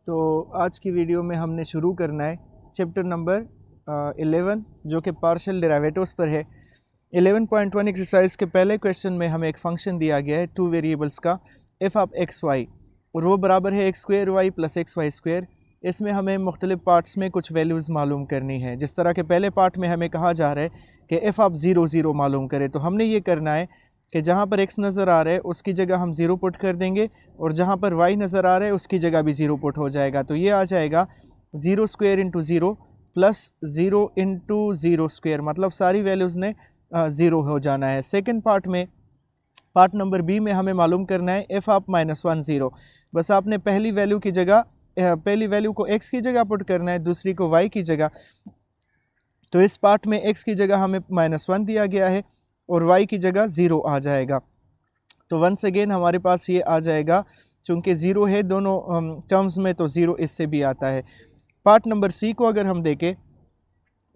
तो आज की वीडियो में हमने शुरू करना है चैप्टर नंबर 11 जो कि पार्शियल डेरिवेटिव्स पर है। 11.1 एक्सरसाइज के पहले क्वेश्चन में हमें एक फंक्शन दिया गया है टू वेरिएबल्स का एफ ऑफ एक्स वाई और वो बराबर है x square y plus x y square. इसमें हमें मुख्तलिफ पार्ट्स में कुछ वैल्यूज़ मालूम करनी है। जिस तरह के पहले पार्ट में हमें कहा जा रहा है कि एफ ऑफ 0 0 मालूम करें, तो हमने ये करना है कि जहाँ पर x नज़र आ रहा है उसकी जगह हम 0 पुट कर देंगे और जहाँ पर y नज़र आ रहा है उसकी जगह भी 0 पुट हो जाएगा। तो ये आ जाएगा 0 square into 0 plus 0 into 0 square, मतलब सारी वैल्यूज़ ने 0 हो जाना है। सेकंड पार्ट में, पार्ट नंबर बी में हमें मालूम करना है एफ ऑफ -1 0। बस आपने पहली वैल्यू की जगह पहली वैल्यू को x की जगह पुट करना है, दूसरी को y की जगह। तो इस पार्ट में x की जगह हमें -1 दिया गया है और y की जगह 0 आ जाएगा। तो वंस अगेन हमारे पास ये आ जाएगा, चूँकि 0 है दोनों टर्म्स में तो 0 इससे भी आता है। पार्ट नंबर सी को अगर हम देखें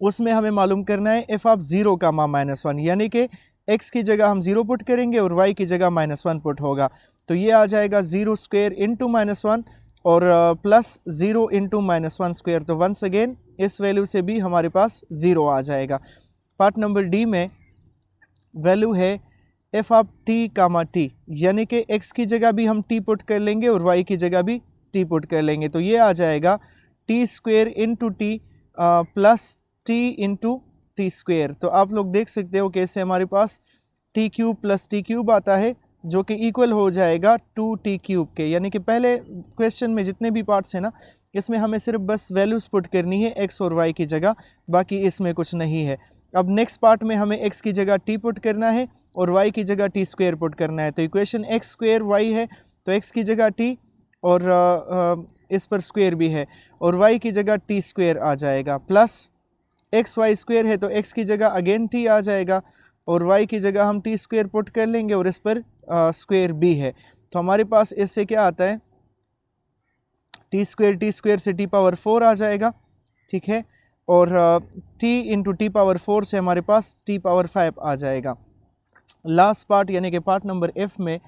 उसमें हमें मालूम करना है एफ ऑफ 0 का -1, यानी कि x की जगह हम 0 पुट करेंगे और y की जगह -1 पुट होगा। तो ये आ जाएगा 0 स्क्वायर इंटू -1 और प्लस 0 इंटू -1 स्क्वायर। तो वंस अगेन इस वैल्यू से भी हमारे पास 0 आ जाएगा। पार्ट नंबर डी में वैल्यू है f of t comma t, यानी कि x की जगह भी हम t पुट कर लेंगे और y की जगह भी t पुट कर लेंगे। तो ये आ जाएगा T square into T plus T into T square. तो आप लोग देख सकते हो कि इससे हमारे पास T cube plus T cube आता है जो कि इक्वल हो जाएगा 2t क्यूब के। यानी कि पहले क्वेश्चन में जितने भी पार्ट्स हैं ना, इसमें हमें सिर्फ बस वैल्यूज़ पुट करनी है x और y की जगह, बाकी इसमें कुछ नहीं है। अब नेक्स्ट पार्ट में हमें x की जगह t पुट करना है और y की जगह t स्क्वायर पुट करना है। तो इक्वेशन x स्क्वायर y है तो x की जगह t और इस पर स्क्वायर भी है और y की जगह t स्क्वायर आ जाएगा, प्लस एक्स वाई स्क्वायर है तो x की जगह अगेन t आ जाएगा और y की जगह हम t स्क्वायर पुट कर लेंगे और इस पर स्क्वायर भी है। तो हमारे पास इससे क्या आता है, t स्क्वायर से t पावर 4 आ जाएगा, ठीक है, और t इंटू टी पावर 4 से हमारे पास t पावर 5 आ जाएगा। लास्ट पार्ट यानी कि पार्ट नंबर f में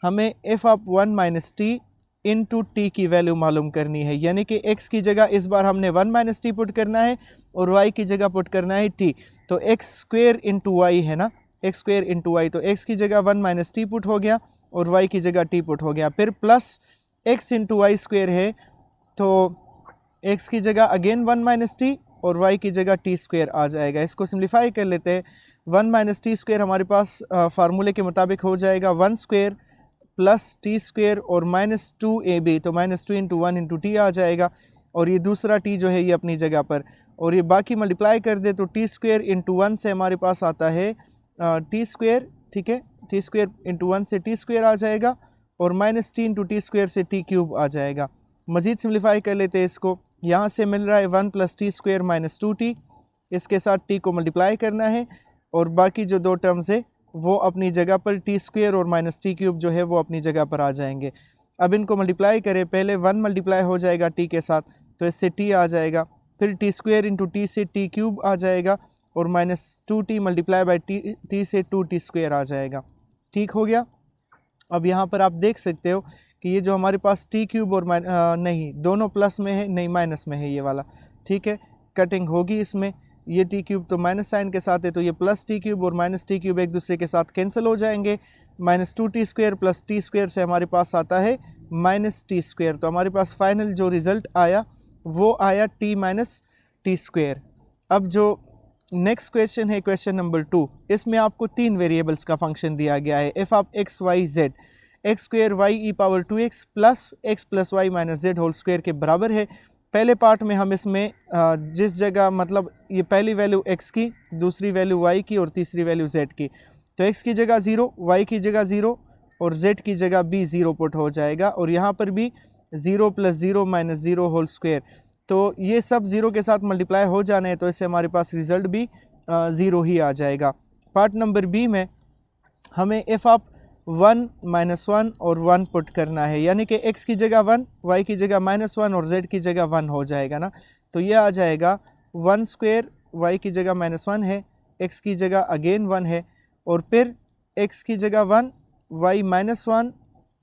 हमें f of 1 minus T into T की वैल्यू मालूम करनी है, यानी कि x की जगह इस बार हमने 1 माइनस टी पुट करना है और y की जगह पुट करना है t। तो x स्क्वायर इंटू वाई है ना, x स्क्वायर इंटू वाई, तो x की जगह 1 माइनस टी पुट हो गया और y की जगह t पुट हो गया। फिर plus x into y square है तो x की जगह अगेन 1 माइनस टी और y की जगह t स्क्वायर आ जाएगा। इसको सिंप्लीफाई कर लेते हैं। 1 माइनस टी स्क्वायर हमारे पास फार्मूले के मुताबिक हो जाएगा 1 स्क्वायर प्लस टी स्क्वायर और -2ab, तो -2 इंटू 1 इंटू टी आ जाएगा और ये दूसरा t जो है ये अपनी जगह पर, और ये बाकी मल्टीप्लाई कर दे तो टी स्क्वायर इंटू 1 से हमारे पास आता है टी स्क्वायर, ठीक है, टी स्क्वायर इंटू 1 से टी स्क्वायर आ जाएगा और -t इंटू टी स्क्वायर से टी क्यूब आ जाएगा। मज़ीद सिम्प्लीफाई कर लेते हैं इसको, यहाँ से मिल रहा है 1 plus T square minus 2t, इसके साथ t को मल्टीप्लाई करना है और बाकी जो दो टर्म्स है वो अपनी जगह पर, टी स्क्वायर और माइनस टी क्यूब जो है वो अपनी जगह पर आ जाएंगे। अब इनको मल्टीप्लाई करें, पहले 1 मल्टीप्लाई हो जाएगा t के साथ तो इससे t आ जाएगा, फिर टी स्क्वायर इंटू टी से टी क्यूब आ जाएगा और -2t मल्टीप्लाई बाई टी से 2t स्क्वायर आ जाएगा। ठीक हो गया। अब यहाँ पर आप देख सकते हो कि ये जो हमारे पास टी क्यूब और नहीं, दोनों प्लस में है, नहीं माइनस में है ये वाला, ठीक है, कटिंग होगी इसमें। ये टी क्यूब तो माइनस साइन के साथ है तो ये प्लस टी क्यूब और माइनस टी क्यूब एक दूसरे के साथ कैंसिल हो जाएंगे। -2t square plus T square से हमारे पास आता है -t स्क्वायर। तो हमारे पास फाइनल जो रिज़ल्ट आया वो आया t माइनस टी स्क्वायर। अब जो नेक्स्ट क्वेश्चन है क्वेश्चन नंबर 2, इसमें आपको 3 वेरिएबल्स का फंक्शन दिया गया है f of x Y z, x square y e power 2x plus x plus y minus z whole square के बराबर है। पहले पार्ट में हम इसमें जिस जगह, मतलब ये पहली वैल्यू x की, दूसरी वैल्यू y की और तीसरी वैल्यू z की, तो x की जगह 0, y की जगह 0 और z की जगह भी 0 पुट हो जाएगा और यहाँ पर भी 0 प्लस 0 माइनस 0 होल स्क्वायर। तो ये सब 0 के साथ मल्टीप्लाई हो जाने हैं तो इससे हमारे पास रिज़ल्ट भी 0 ही आ जाएगा। पार्ट नंबर बी में हमें एफ ऑफ 1 -1 और 1 पुट करना है, यानी कि x की जगह 1, y की जगह -1 और z की जगह 1 हो जाएगा ना। तो ये आ जाएगा 1 स्क्वायर, y की जगह -1 है, x की जगह अगेन 1 है और फिर x की जगह 1, y -1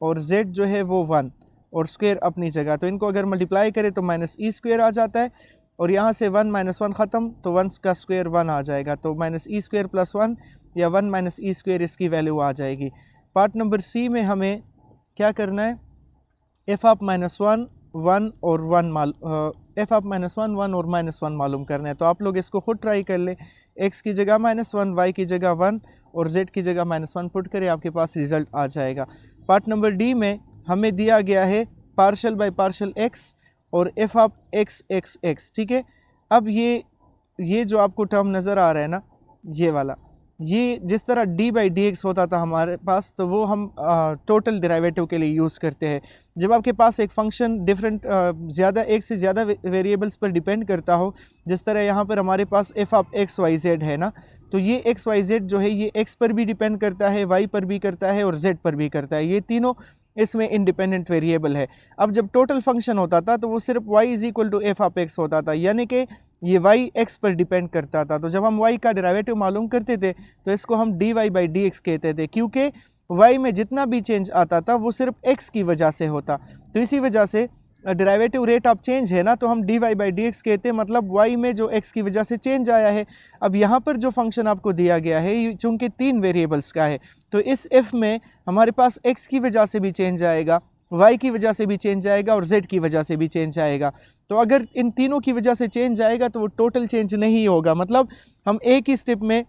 और z जो है वो 1 और स्क्वायर अपनी जगह। तो इनको अगर मल्टीप्लाई करें तो माइनस ई स्क्वायर आ जाता है, और यहाँ से 1 माइनस 1 ख़त्म, तो 1 का स्क्वायर 1 आ जाएगा। तो माइनस ई स्क्वायर प्लस 1 या 1 माइनस ई स्क्वायर इसकी वैल्यू आ जाएगी। पार्ट नंबर सी में हमें क्या करना है, एफ ऑफ माइनस 1 1 और 1 एफ ऑफ माइनस 1 1 और माइनस 1 मालूम करना है। तो आप लोग इसको खुद ट्राई कर ले, एक्स की जगह -1, वाई की जगह 1 और जेड की जगह -1 पुट करें, आपके पास रिजल्ट आ जाएगा। पार्ट नंबर डी में हमें दिया गया है पार्शल बाय पार्शल एक्स और f of x x x, ठीक है। अब ये जो आपको टर्म नज़र आ रहा है ना, ये वाला, ये जिस तरह डी बाई डी एक्स होता था हमारे पास, तो वो हम टोटल डेरिवेटिव के लिए यूज़ करते हैं। जब आपके पास एक फंक्शन डिफरेंट ज़्यादा एक से ज़्यादा वेरिएबल्स पर डिपेंड करता हो, जिस तरह यहाँ पर हमारे पास F of x Y Z है ना, तो ये एक्स वाई जेड जो है ये एक्स पर भी डिपेंड करता है, वाई पर भी करता है और जेड पर भी करता है। ये तीनों इसमें इंडिपेंडेंट वेरिएबल है। अब जब टोटल फंक्शन होता था तो वो सिर्फ y is equal to f of x होता था, यानी कि ये y x पर डिपेंड करता था। तो जब हम y का डेरिवेटिव मालूम करते थे तो इसको हम dy बाई डी एक्स कहते थे, क्योंकि y में जितना भी चेंज आता था वो सिर्फ x की वजह से होता। तो इसी वजह से डेरिवेटिव रेट ऑफ चेंज है ना, तो हम dy बाई डी एक्स कहते हैं, मतलब y में जो x की वजह से चेंज आया है। अब यहाँ पर जो फंक्शन आपको दिया गया है चूँकि 3 वेरिएबल्स का है, तो इस f में हमारे पास x की वजह से भी चेंज आएगा, y की वजह से भी चेंज आएगा और z की वजह से भी चेंज आएगा। तो अगर इन तीनों की वजह से चेंज आएगा तो वो टोटल चेंज नहीं होगा। मतलब हम एक ही स्टेप में,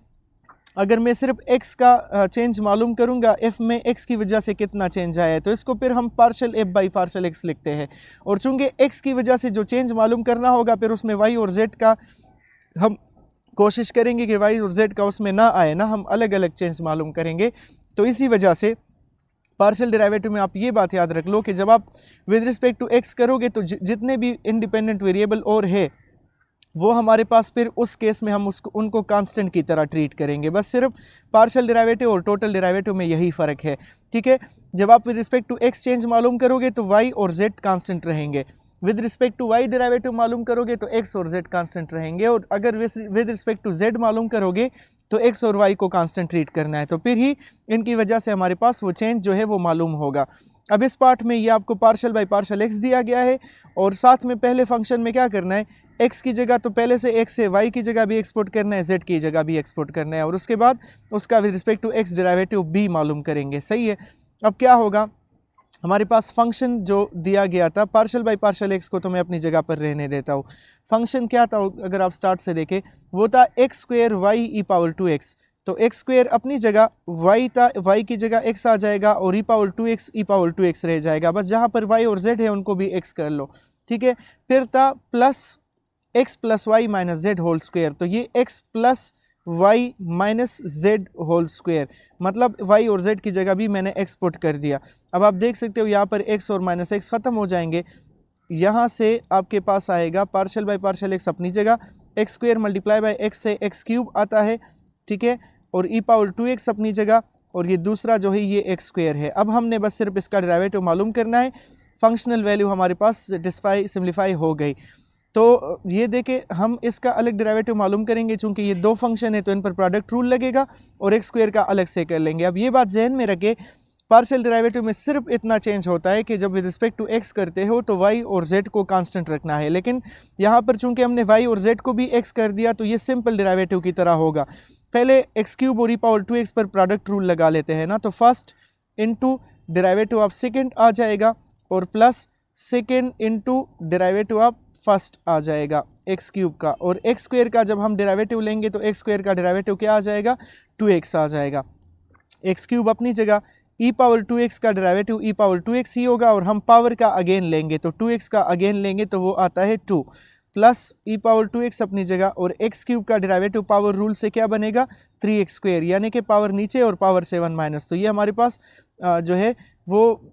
अगर मैं सिर्फ x का चेंज मालूम करूंगा, f में x की वजह से कितना चेंज आया है, तो इसको फिर हम partial f by partial x लिखते हैं। और चूंकि x की वजह से जो चेंज मालूम करना होगा, फिर उसमें y और z का हम कोशिश करेंगे कि y और z का उसमें ना आए ना, हम अलग अलग चेंज मालूम करेंगे। तो इसी वजह से पार्शियल डेरिवेटिव में आप ये बात याद रख लो कि जब आप विद रिस्पेक्ट टू x करोगे तो जितने भी इंडिपेंडेंट वेरिएबल और है वो हमारे पास, फिर उस केस में हम उनको कांस्टेंट की तरह ट्रीट करेंगे। बस सिर्फ पार्शियल डेरिवेटिव और टोटल डेरिवेटिव में यही फ़र्क है, ठीक है। जब आप with respect to x change मालूम करोगे तो y और z कांस्टेंट रहेंगे, with respect to y derivative मालूम करोगे तो x और z कांस्टेंट रहेंगे, और अगर विद रिस्पेक्ट टू z मालूम करोगे तो x और y को कांस्टेंट ट्रीट करना है। तो फिर ही इनकी वजह से हमारे पास वो चेंज जो है वो मालूम होगा। अब इस पार्ट में ये आपको पार्शियल बाई पार्शियल x दिया गया है, और साथ में पहले फंक्शन में क्या करना है, x की जगह तो पहले से x है, y की जगह भी एक्सपोर्ट करना है, z की जगह भी एक्सपोर्ट करना है, और उसके बाद उसका with respect to x derivative भी मालूम करेंगे। सही है। अब क्या होगा, हमारे पास फंक्शन जो दिया गया था पार्शियल बाई पार्शियल एक्स को तो मैं अपनी जगह पर रहने देता हूँ। फंक्शन क्या था, अगर आप स्टार्ट से देखें, वो था x square Y e power 2x। तो एक्स स्क्वेयर अपनी जगह, वाई था, वाई की जगह एक्स आ जाएगा, और ई पावर 2x ई पावर 2x रह जाएगा। बस जहाँ पर वाई और जेड है उनको भी एक्स कर लो, ठीक है। फिर था plus x plus y minus z whole square. तो ये x plus y minus z whole square, मतलब वाई और जेड की जगह भी मैंने एक्स पुट कर दिया। अब आप देख सकते हो यहाँ पर एक्स और माइनस एक्स ख़त्म हो जाएंगे, यहाँ से आपके पास आएगा पार्शियल बाई पार्शियल एक्स अपनी जगह, x square multiply by x से एक्स क्यूब आता है, ठीक है, और ई पावर 2x अपनी जगह, और ये दूसरा जो है ये एक्स स्क्वेयर है। अब हमने बस सिर्फ इसका डेरिवेटिव मालूम करना है, फंक्शनल वैल्यू हमारे पास सिम्प्लीफाई हो गई। तो ये देखें, हम इसका अलग डेरिवेटिव मालूम करेंगे, चूंकि ये दो फंक्शन है तो इन पर प्रोडक्ट रूल लगेगा, और एक्स स्क्वेयर का अलग से कर लेंगे। अब ये बात जहन में रखें, पार्शियल डेरिवेटिव में सिर्फ इतना चेंज होता है कि जब विद रिस्पेक्ट टू एक्स करते हो तो वाई और जेड को कांस्टेंट रखना है, लेकिन यहाँ पर चूंकि हमने वाई और जेड को भी एक्स कर दिया तो ये सिंपल डेरिवेटिव की तरह होगा। पहले एक्स क्यूब और ई पावर 2x पर प्रोडक्ट रूल लगा लेते हैं ना, तो first into derivative of second आ जाएगा, और plus second into derivative of first आ जाएगा एक्स क्यूब का, और एक्स स्क्वेयर का जब हम डेरिवेटिव लेंगे तो एक्स स्क्वेयर का डेरिवेटिव क्या आ जाएगा, 2x आ जाएगा। एक्स क्यूब अपनी जगह, ई पावर 2x का डेरिवेटिव ई पावर 2x ही होगा, और हम पावर का अगेन लेंगे तो 2x का अगेन लेंगे तो वो आता है 2, प्लस ई पावर 2x अपनी जगह, और एक्स क्यूब का डेरिवेटिव पावर रूल से क्या बनेगा, 3x स्क्वेयर, यानी कि पावर नीचे और पावर 7 माइनस। तो ये हमारे पास जो है वो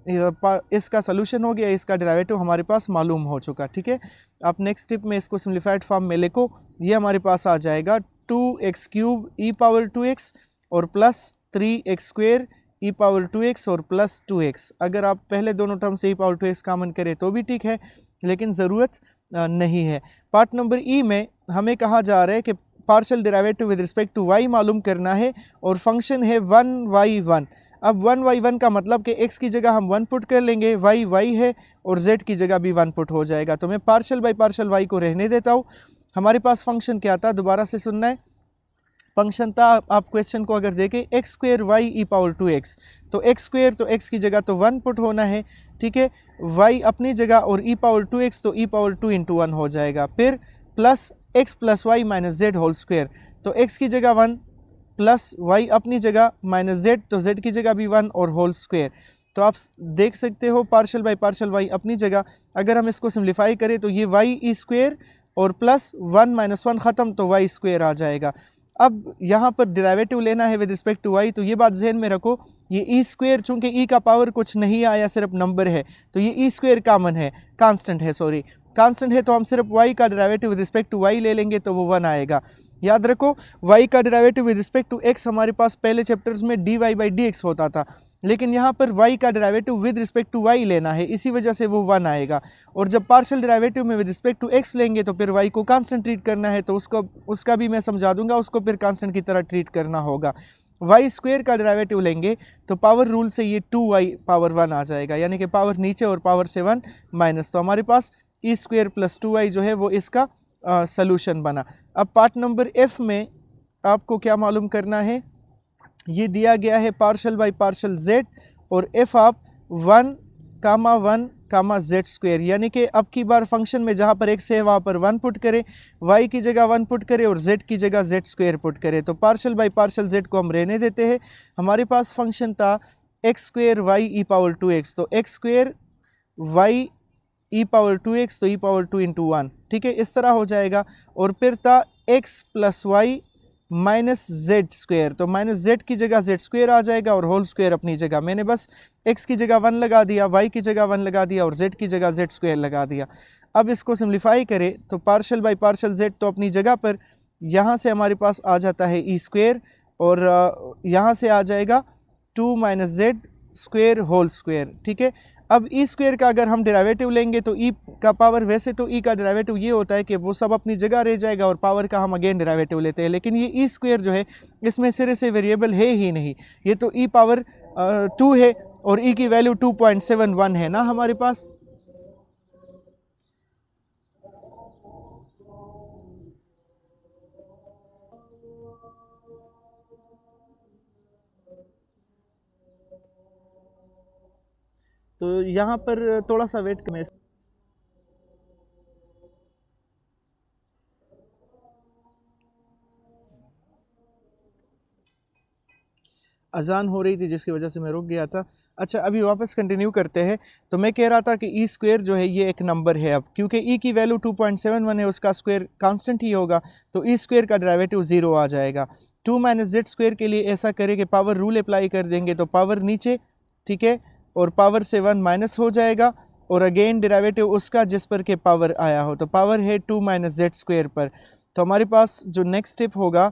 इसका सलूशन हो गया, इसका डेरिवेटिव हमारे पास मालूम हो चुका, ठीक है। आप नेक्स्ट स्टेप में इसको सिम्प्लीफाइड फॉर्म में लिखो, ये हमारे पास आ जाएगा 2x क्यूब ई पावर 2x और प्लस 3x स्क्वेयर ई पावर 2x और प्लस 2x। अगर आप पहले दोनों टर्म से ई पावर 2x कॉमन करें तो भी ठीक है, लेकिन ज़रूरत नहीं है। पार्ट नंबर ई में हमें कहा जा रहा है कि partial derivative with respect to y मालूम करना है, और फंक्शन है 1y1। अब 1/1 का मतलब कि x की जगह हम 1 पुट कर लेंगे, y है और z की जगह भी 1 पुट हो जाएगा। तो मैं पार्शल बाई पार्शल y को रहने देता हूँ। हमारे पास फंक्शन क्या था, दोबारा से सुनना है। फंक्शन था, आप क्वेश्चन को अगर देखें, x square Y e power 2x, तो एक्स स्क्वेयर तो x की जगह तो 1 पुट होना है, ठीक है, y अपनी जगह और ई पावर 2x तो ई पावर 2 इंटू 1 हो जाएगा। फिर plus x plus y minus z whole square, तो x की जगह 1 प्लस y अपनी जगह माइनस जेड तो z की जगह भी 1 और होल स्क्वेयर। तो आप देख सकते हो पार्शल बाई पार्शल y अपनी जगह। अगर हम इसको सिम्प्लीफाई करें तो ये y ई स्क्वेयर और प्लस 1 माइनस 1 ख़त्म तो y स्क्वेयर आ जाएगा। अब यहाँ पर डेरिवेटिव लेना है विद रिस्पेक्ट टू y, तो ये बात जहन में रखो, ये ई स्क्वेयर चूँकि ई का पावर कुछ नहीं आया, सिर्फ नंबर है, तो ये ई स्क्वेयर कामन है, कांस्टेंट है, सॉरी कांस्टेंट है, तो हम सिर्फ y का derivative with respect to y ले लेंगे तो वो 1 आएगा। याद रखो y का derivative with respect to x हमारे पास पहले चैप्टर्स में dy बाई dx होता था, लेकिन यहाँ पर y का derivative with respect to y लेना है, इसी वजह से वो 1 आएगा। और जब पार्शियल डेरिवेटिव में विद रिस्पेक्ट टू x लेंगे तो फिर y को कांस्टेंट ट्रीट करना है, तो उसका भी मैं समझा दूंगा, उसको फिर कांस्टेंट की तरह ट्रीट करना होगा। y स्क्वेयर का डेरिवेटिव लेंगे तो पावर रूल से ये 2y पावर 1 आ जाएगा, यानी कि पावर नीचे और पावर से 1 माइनस, तो हमारे पास ई स्क्वेयर प्लस 2y जो है वो इसका सलूशन बना। अब पार्ट नंबर f में आपको क्या मालूम करना है, ये दिया गया है पार्शल बाई पार्शल z और f आप 1 कामा z स्क्वेयर, यानी कि अब की बार फंक्शन में जहाँ पर x है वहाँ पर 1 पुट करें, y की जगह 1 पुट करें और z की जगह z स्क्वेयर पुट करें। तो पार्शल बाई पार्शल z को हम रहने देते हैं। हमारे पास फंक्शन था x square Y e power 2x, तो x square Y e power 2x तो ई पावर 2 इंटू 1, ठीक है, इस तरह हो जाएगा। और फिर था x plus y minus z square, तो माइनस जेड की जगह जेड स्क्वेयर आ जाएगा और होल स्क्वेयर अपनी जगह। मैंने बस x की जगह 1 लगा दिया, y की जगह 1 लगा दिया और z की जगह जेड स्क्वेयर लगा दिया। अब इसको सिम्प्लीफाई करें तो पार्शल बाई पार्शल z तो अपनी जगह पर, यहाँ से हमारे पास आ जाता है ई स्क्वेयर और यहाँ से आ जाएगा 2 minus z square whole square, ठीक है। अब ई स्क्वेयर का अगर हम डेरिवेटिव लेंगे तो ई का पावर, वैसे तो ई का डेरिवेटिव ये होता है कि वो सब अपनी जगह रह जाएगा और पावर का हम अगेन डेरिवेटिव लेते हैं, लेकिन ये ई स्क्वेयर जो है इसमें सिरे से वेरिएबल है ही नहीं, ये तो ई पावर 2 है और ई की वैल्यू 2.71 है ना हमारे पास। तो यहाँ पर थोड़ा सा वेट करें। अजान हो रही थी जिसकी वजह से मैं रुक गया था। अच्छा, अभी वापस कंटिन्यू करते हैं। तो मैं कह रहा था कि ई स्क्वेयर जो है ये एक नंबर है, अब क्योंकि ई की वैल्यू 2.71 है, उसका स्क्वेयर कांस्टेंट ही होगा, तो ई स्क्वेयर का डेरिवेटिव 0 आ जाएगा। 2 माइनस जेड स्क्वेयर के लिए ऐसा करें कि पावर रूल अप्लाई कर देंगे, तो पावर नीचे, ठीक है, और पावर से 1 माइनस हो जाएगा और अगेन डेरिवेटिव उसका जिस पर के पावर आया हो, तो पावर है 2 माइनस जेड स्क्वेयर पर। तो हमारे पास जो नेक्स्ट स्टेप होगा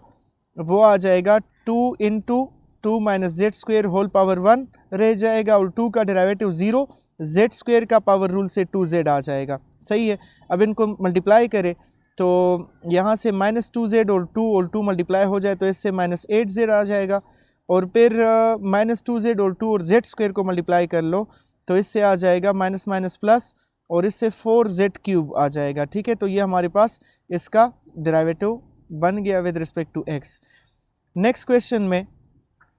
वो आ जाएगा 2 into 2 minus z square whole power 1 रह जाएगा और 2 का डेरिवेटिव 0, जेड स्क्वेयर का पावर रूल से 2z आ जाएगा, सही है। अब इनको मल्टीप्लाई करें तो यहाँ से माइनस 2z और 2 मल्टीप्लाई हो जाए तो इससे माइनस 8z आ जाएगा, और फिर माइनस 2z और 2 और z स्क्वेयर को मल्टीप्लाई कर लो तो इससे आ जाएगा माइनस माइनस प्लस और इससे 4z क्यूब आ जाएगा, ठीक है। तो ये हमारे पास इसका डेरिवेटिव बन गया with respect to x। Next question में,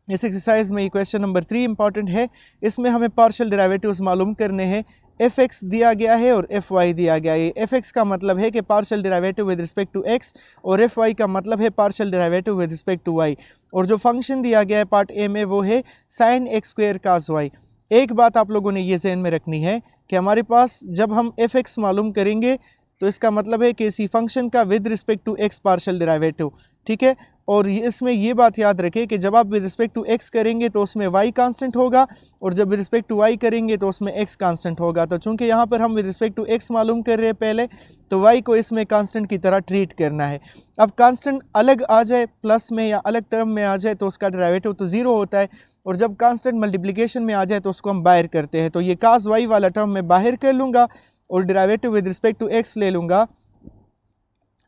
इस एक्सरसाइज में, ये क्वेश्चन नंबर 3 इंपॉर्टेंट है। इसमें हमें पार्शियल डेरिवेटिव्स मालूम करने हैं। fx दिया गया है और fy दिया गया है। fx का मतलब है कि partial derivative with respect to x और fy का मतलब है partial derivative with respect to y। और जो फंक्शन दिया गया है पार्ट ए में वो है साइन एक्स स्क्वेयर कास y। एक बात आप लोगों ने ये ज़हन में रखनी है कि हमारे पास जब हम fx मालूम करेंगे तो इसका मतलब है कि इसी फंक्शन का with respect to x partial derivative, ठीक है। और इसमें ये बात याद रखें कि जब आप विद रिस्पेक्ट टू x करेंगे तो उसमें y कांस्टेंट होगा और जब विद रिस्पेक्ट टू y करेंगे तो उसमें x कांस्टेंट होगा। तो चूंकि यहाँ पर हम विद रिस्पेक्ट टू x मालूम कर रहे हैं पहले, तो y को इसमें कांस्टेंट की तरह ट्रीट करना है। अब कांस्टेंट अलग आ जाए प्लस में या अलग टर्म में आ जाए तो उसका डेरिवेटिव तो 0 होता है, और जब कांस्टेंट मल्टीप्लिकेशन में आ जाए तो उसको हम बाहर करते हैं। तो ये कास y वाला टर्म मैं बाहर कर लूँगा और derivative with respect to x ले लूँगा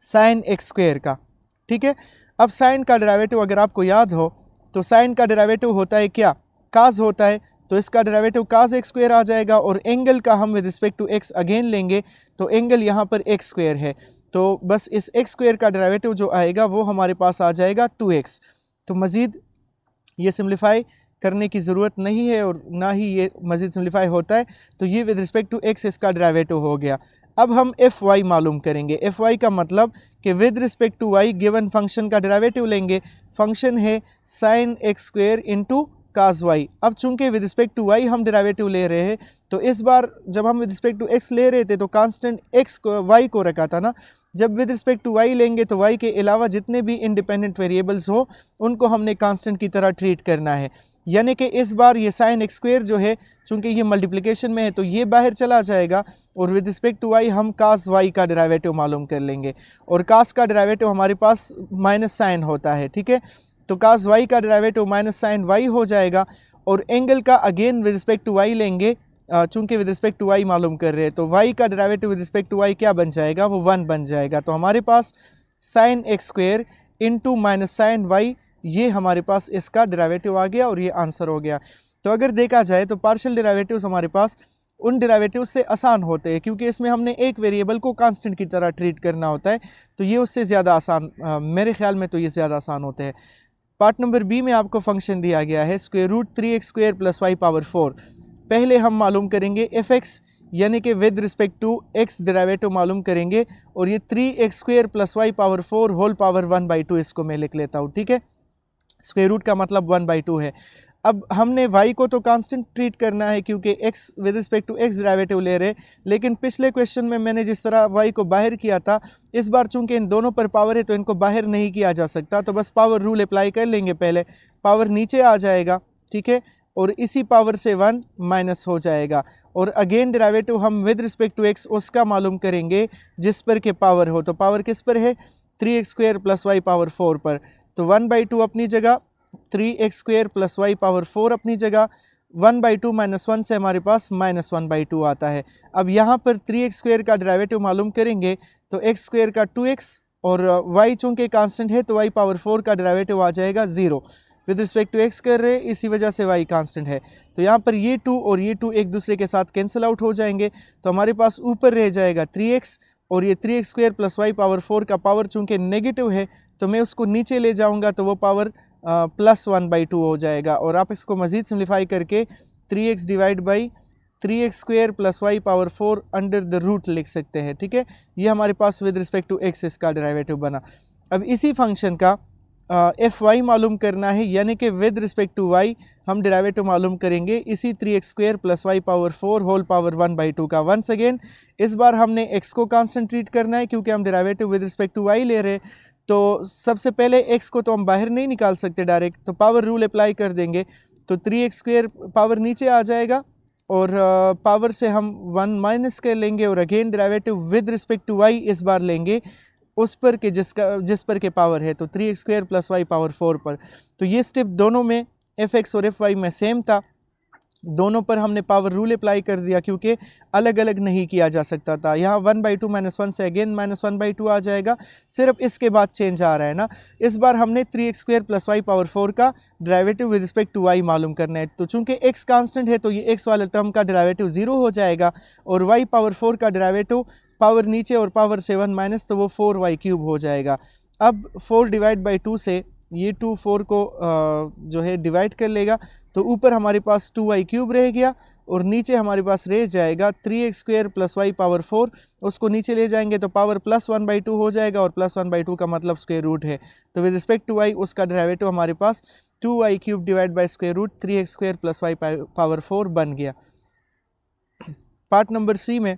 साइन एक्स स्क्वेयर का, ठीक है। अब साइन का डेरिवेटिव अगर आपको याद हो तो साइन का डेरिवेटिव होता है क्या, काज होता है तो इसका डेरिवेटिव काज एक्स स्क्वायर आ जाएगा, और एंगल का हम with respect to x again लेंगे तो एंगल यहाँ पर एक्स स्क्वायर है, तो बस इस एक्स स्क्वायर का डेरिवेटिव जो आएगा वो हमारे पास आ जाएगा 2x। तो मज़ीद ये सिम्प्लीफाई करने की ज़रूरत नहीं है और ना ही ये मज़ीद सिम्प्लीफाई होता है, तो ये विद रिस्पेक्ट टू x इसका डेरिवेटिव हो गया। अब हम fy मालूम करेंगे। fy का मतलब कि with respect to y given function का डेरिवेटिव लेंगे। फंक्शन है sin x square into cos y. अब चूंकि विद रिस्पेक्ट टू y हम डेरिवेटिव ले रहे हैं, तो इस बार जब हम विद रिस्पेक्ट टू x ले रहे थे तो कांस्टेंट x को y को रखा था ना। जब विद रिस्पेक्ट टू y लेंगे तो y के अलावा जितने भी इंडिपेंडेंट वेरिएबल्स हो उनको हमने कांस्टेंट की तरह ट्रीट करना है। यानी कि इस बार ये साइन एक्स स्क्वायर जो है, चूंकि ये मल्टीप्लिकेशन में है तो ये बाहर चला जाएगा, और विद रिस्पेक्ट टू y हम कास y का डेरिवेटिव मालूम कर लेंगे। और कास का डेरिवेटिव हमारे पास माइनस साइन होता है, ठीक है। तो कास y का डेरिवेटिव माइनस साइन y हो जाएगा, और एंगल का again with respect to y लेंगे, चूंकि विद रिस्पेक्ट टू y मालूम कर रहे हैं तो y का derivative with respect to y क्या बन जाएगा, वो 1 बन जाएगा। तो हमारे पास sine X square into minus sine Y, ये हमारे पास इसका डेरिवेटिव आ गया और ये आंसर हो गया। तो अगर देखा जाए तो पार्शियल डेरिवेटिव्स हमारे पास उन डेरिवेटिव्स से आसान होते हैं, क्योंकि इसमें हमने एक वेरिएबल को कांस्टेंट की तरह ट्रीट करना होता है, तो ये उससे ज़्यादा आसान, मेरे ख्याल में तो ये ज़्यादा आसान होते हैं। पार्ट नंबर बी में आपको फंक्शन दिया गया है square root 3x square plus y power 4। पहले हम मालूम करेंगे fx, यानी कि with respect to x derivative मालूम करेंगे, और ये 3x square plus y power 4 whole power 1/2 इसको मैं लिख लेता हूँ, ठीक है। स्क्वायर रूट का मतलब 1/2 है। अब हमने y को तो कांस्टेंट ट्रीट करना है क्योंकि x with respect to x derivative ले रहे, लेकिन पिछले क्वेश्चन में मैंने जिस तरह y को बाहर किया था, इस बार चूंकि इन दोनों पर पावर है तो इनको बाहर नहीं किया जा सकता, तो बस पावर रूल अप्लाई कर लेंगे। पहले पावर नीचे आ जाएगा, ठीक है, और इसी पावर से 1 माइनस हो जाएगा, और अगेन डेरिवेटिव हम विद रिस्पेक्ट टू x उसका मालूम करेंगे जिस पर के पावर हो। तो पावर किस पर है, 3x square plus y power 4 पर। तो 1/2 अपनी जगह, 3x square plus y power 4 अपनी जगह, 1/2 माइनस 1 से हमारे पास माइनस 1/2 आता है। अब यहाँ पर 3x स्क्वायर का डेरिवेटिव मालूम करेंगे तो x स्क्वायर का 2x, और y चूँकि कांस्टेंट है तो y पावर 4 का डेरिवेटिव आ जाएगा 0। विद रिस्पेक्ट टू x कर रहे, इसी वजह से y कांस्टेंट है, तो यहाँ पर ये 2 और ये 2 एक दूसरे के साथ कैंसिल आउट हो जाएंगे, तो हमारे पास ऊपर रह जाएगा 3x, और ये 3x square plus y power 4 का पावर चूँकि नेगेटिव है तो मैं उसको नीचे ले जाऊँगा तो वो पावर प्लस 1/2 हो जाएगा। और आप इसको मज़ीद सिम्प्लीफाई करके 3x divide by 3x square plus y power 4 under the root लिख सकते हैं, ठीक है। ये हमारे पास विद रिस्पेक्ट टू x इसका डेरिवेटिव बना। अब इसी फंक्शन का fy मालूम करना है, यानी कि विद रिस्पेक्ट टू y हम डेरिवेटिव मालूम करेंगे इसी 3x square plus y power 4 whole power 1/2 का। वंस अगेन इस बार हमने x को कांस्टेंट ट्रीट करना है क्योंकि हम derivative with respect to y ले रहे, तो सबसे पहले x को तो हम बाहर नहीं निकाल सकते डायरेक्ट, तो पावर रूल अप्लाई कर देंगे, तो 3x स्क्वायर पावर नीचे आ जाएगा, और पावर से हम 1 माइनस कर लेंगे, और again derivative with respect to y इस बार लेंगे उस पर के जिस पर के पावर है, तो 3x square plus y power 4 पर। तो ये स्टेप दोनों में fx और fy में सेम था, दोनों पर हमने पावर रूल अप्लाई कर दिया क्योंकि अलग अलग नहीं किया जा सकता था। यहाँ 1/2 माइनस 1 से अगेन माइनस 1/2 आ जाएगा, सिर्फ इसके बाद चेंज आ रहा है ना। इस बार हमने 3x square plus y power 4 का derivative with respect to y मालूम करना है, तो चूंकि x कांस्टेंट है तो ये x वाले टर्म का डेरिवेटिव 0 हो जाएगा, और y पावर 4 का डेरिवेटिव पावर नीचे और पावर से 1 माइनस, तो वो 4y क्यूब हो जाएगा। अब 4 डिवाइड बाई 2 से ये 2 4 को जो है डिवाइड कर लेगा, तो ऊपर हमारे पास 2y क्यूब रह गया, और नीचे हमारे पास रह जाएगा 3x square plus y power 4, उसको नीचे ले जाएंगे तो पावर प्लस 1/2 हो जाएगा, और प्लस 1/2 का मतलब स्क्वायर रूट है, तो विद रिस्पेक्ट टू y उसका डेरिवेटिव हमारे पास 2y cube divide by square root 3x square plus y power 4 बन गया। पार्ट नंबर सी में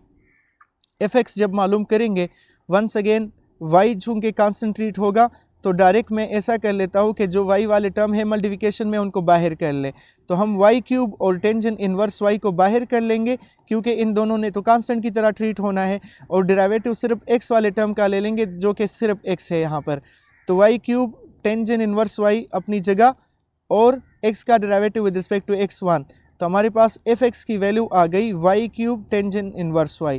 fx जब मालूम करेंगे, वंस अगेन y चूँकि कॉन्सेंट्रेट होगा तो डायरेक्ट मैं ऐसा कर लेता हूँ कि जो y वाले टर्म है मल्टीप्लिकेशन में उनको बाहर कर ले, तो हम y क्यूब और टेंजेंट इन्वर्स y को बाहर कर लेंगे क्योंकि इन दोनों ने तो कांस्टेंट की तरह ट्रीट होना है, और डेरिवेटिव सिर्फ x वाले टर्म का ले लेंगे जो कि सिर्फ x है यहाँ पर, तो y cube tangent inverse y अपनी जगह, और x का derivative with respect to x1, तो हमारे पास fx की वैल्यू आ गई y cube tangent inverse y।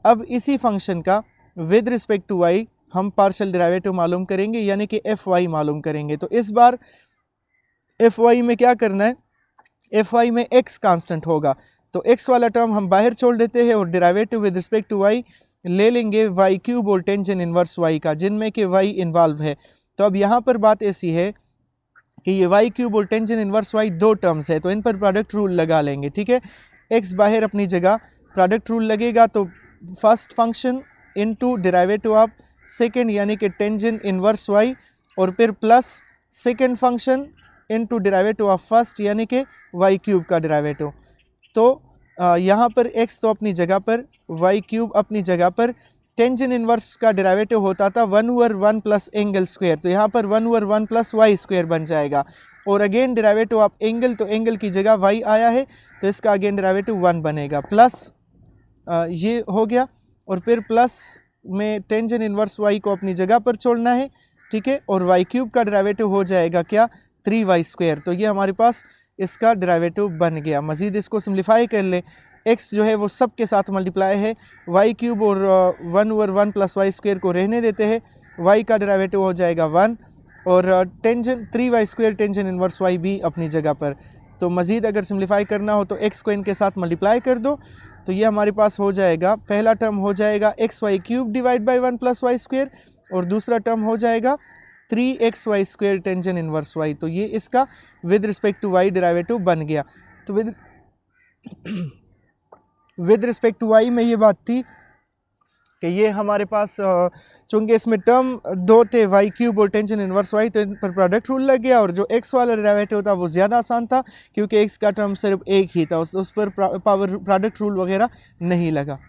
अब इसी फंक्शन का विद रिस्पेक्ट टू y हम पार्शियल डेरिवेटिव मालूम करेंगे, यानी कि fy मालूम करेंगे। तो इस बार fy में क्या करना है, एफ वाई में एक्स कांस्टेंट होगा, तो एक्स वाला टर्म हम बाहर छोड़ देते हैं और derivative with respect to y ले लेंगे वाई क्यूब और टेंजेंट इनवर्स वाई का, जिनमें कि वाई इन्वॉल्व है। तो अब यहाँ पर बात ऐसी है कि ये वाई क्यूब और टेंजेंट इनवर्स वाई दो टर्म्स है, तो इन पर प्रोडक्ट रूल लगा लेंगे, ठीक है। एक्स बाहर अपनी जगह, प्रोडक्ट रूल लगेगा तो first function into derivative of second यानी कि टेंजेंट इनवर्स वाई, और फिर plus second function into derivative of first यानी कि वाई क्यूब का डेरिवेटिव। तो यहाँ पर x तो अपनी जगह पर, y क्यूब अपनी जगह पर, टेंजेंट इनवर्स का डेरिवेटिव होता था 1/1 प्लस एंगल स्क्वायर, तो यहाँ पर 1/1 प्लस वाई स्क्वायर बन जाएगा। और अगेन डेरिवेटिव ऑफ एंगल, तो एंगल की जगह y आया है तो इसका अगेन डेरिवेटिव 1 बनेगा, प्लस ये हो गया, और फिर प्लस में टेंजेंट इनवर्स y को अपनी जगह पर छोड़ना है, ठीक है। और y क्यूब का डेरिवेटिव हो जाएगा क्या, 3y स्क्वायर, तो ये हमारे पास इसका डेरिवेटिव बन गया। मज़ीद इसको सिम्प्लीफाई कर ले, x जो है वो सब के साथ मल्टीप्लाई है, y क्यूब और 1/1 प्लस वाई स्क्वायर को रहने देते हैं, y का डेरिवेटिव हो जाएगा 1, और tangent 3y square tangent inverse y भी अपनी जगह पर। तो मज़ीद अगर सिम्प्लीफाई करना हो तो x को इनके साथ मल्टीप्लाई कर दो, तो ये हमारे पास हो जाएगा, पहला टर्म हो जाएगा XY cube divide by 1 plus y square, और दूसरा टर्म हो जाएगा 3xy square tangent inverse y। तो ये इसका with respect to y derivative बन गया। तो विद रिस्पेक्ट टू y में ये बात थी कि ये हमारे पास चूँकि इसमें टर्म दो थे y क्यूब और टेंजेंट इनवर्स y, तो इन पर प्रोडक्ट रूल लग गया, और जो x वाला डेरिवेटिव था वो ज़्यादा आसान था क्योंकि x का टर्म सिर्फ एक ही था, उस पर पावर प्रोडक्ट रूल वगैरह नहीं लगा।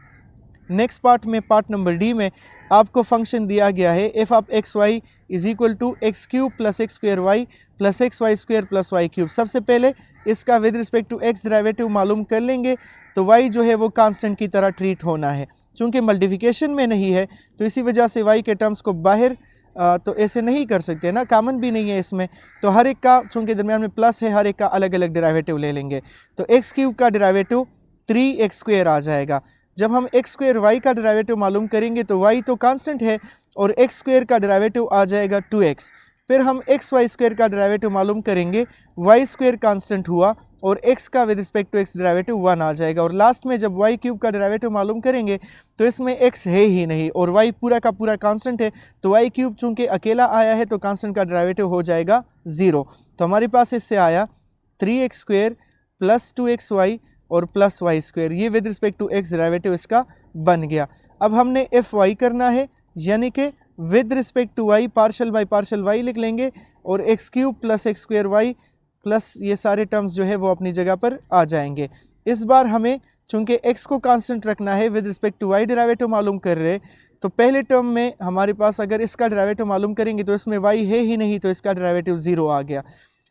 नेक्स्ट पार्ट में, पार्ट नंबर डी में आपको फंक्शन दिया गया है f of x y is equal to x cube plus x square y plus x y square plus y cube. सबसे पहले इसका with respect to x derivative मालूम कर लेंगे, तो वाई जो है वो कांस्टेंट की तरह ट्रीट होना है, चूँकि मल्टीप्लिकेशन में नहीं है तो इसी वजह से वाई के टर्म्स को बाहर तो ऐसे नहीं कर सकते ना, कॉमन भी नहीं है इसमें, तो हर एक का चूँकि दरमियान में प्लस है, हर एक का अलग अलग डेरिवेटिव ले लेंगे। तो एक्स क्यूब का डेरिवेटिव 3x स्क्वायर आ जाएगा। जब हम एक्स स्क्वायर वाई का डेरिवेटिव मालूम करेंगे तो वाई तो कांस्टेंट है और एक्स स्क्वायर का डेरिवेटिव आ जाएगा 2x। फिर हम एक्स वाई स्क्वायर का डेरिवेटिव मालूम करेंगे, वाई स्क्वायर कांस्टेंट हुआ और x का with respect to x derivative 1 आ जाएगा। और लास्ट में जब y क्यूब का डेरिवेटिव मालूम करेंगे तो इसमें x है ही नहीं और y पूरा का पूरा कांस्टेंट है, तो y क्यूब चूँकि अकेला आया है तो कांस्टेंट का डेरिवेटिव हो जाएगा 0। तो हमारे पास इससे आया 3x स्क्वायर प्लस 2xy और प्लस वाई स्क्वायर, ये with respect to x derivative इसका बन गया। अब हमने fy करना है, यानी कि with respect to y partial by partial y लिख लेंगे और x cube plus x square y plus ये सारे टर्म्स जो है वो अपनी जगह पर आ जाएंगे। इस बार हमें चूंकि x को कांस्टेंट रखना है, with respect to y derivative मालूम कर रहे, तो पहले टर्म में हमारे पास अगर इसका डेरिवेटिव मालूम करेंगे तो इसमें y है ही नहीं, तो इसका डेरिवेटिव 0 आ गया।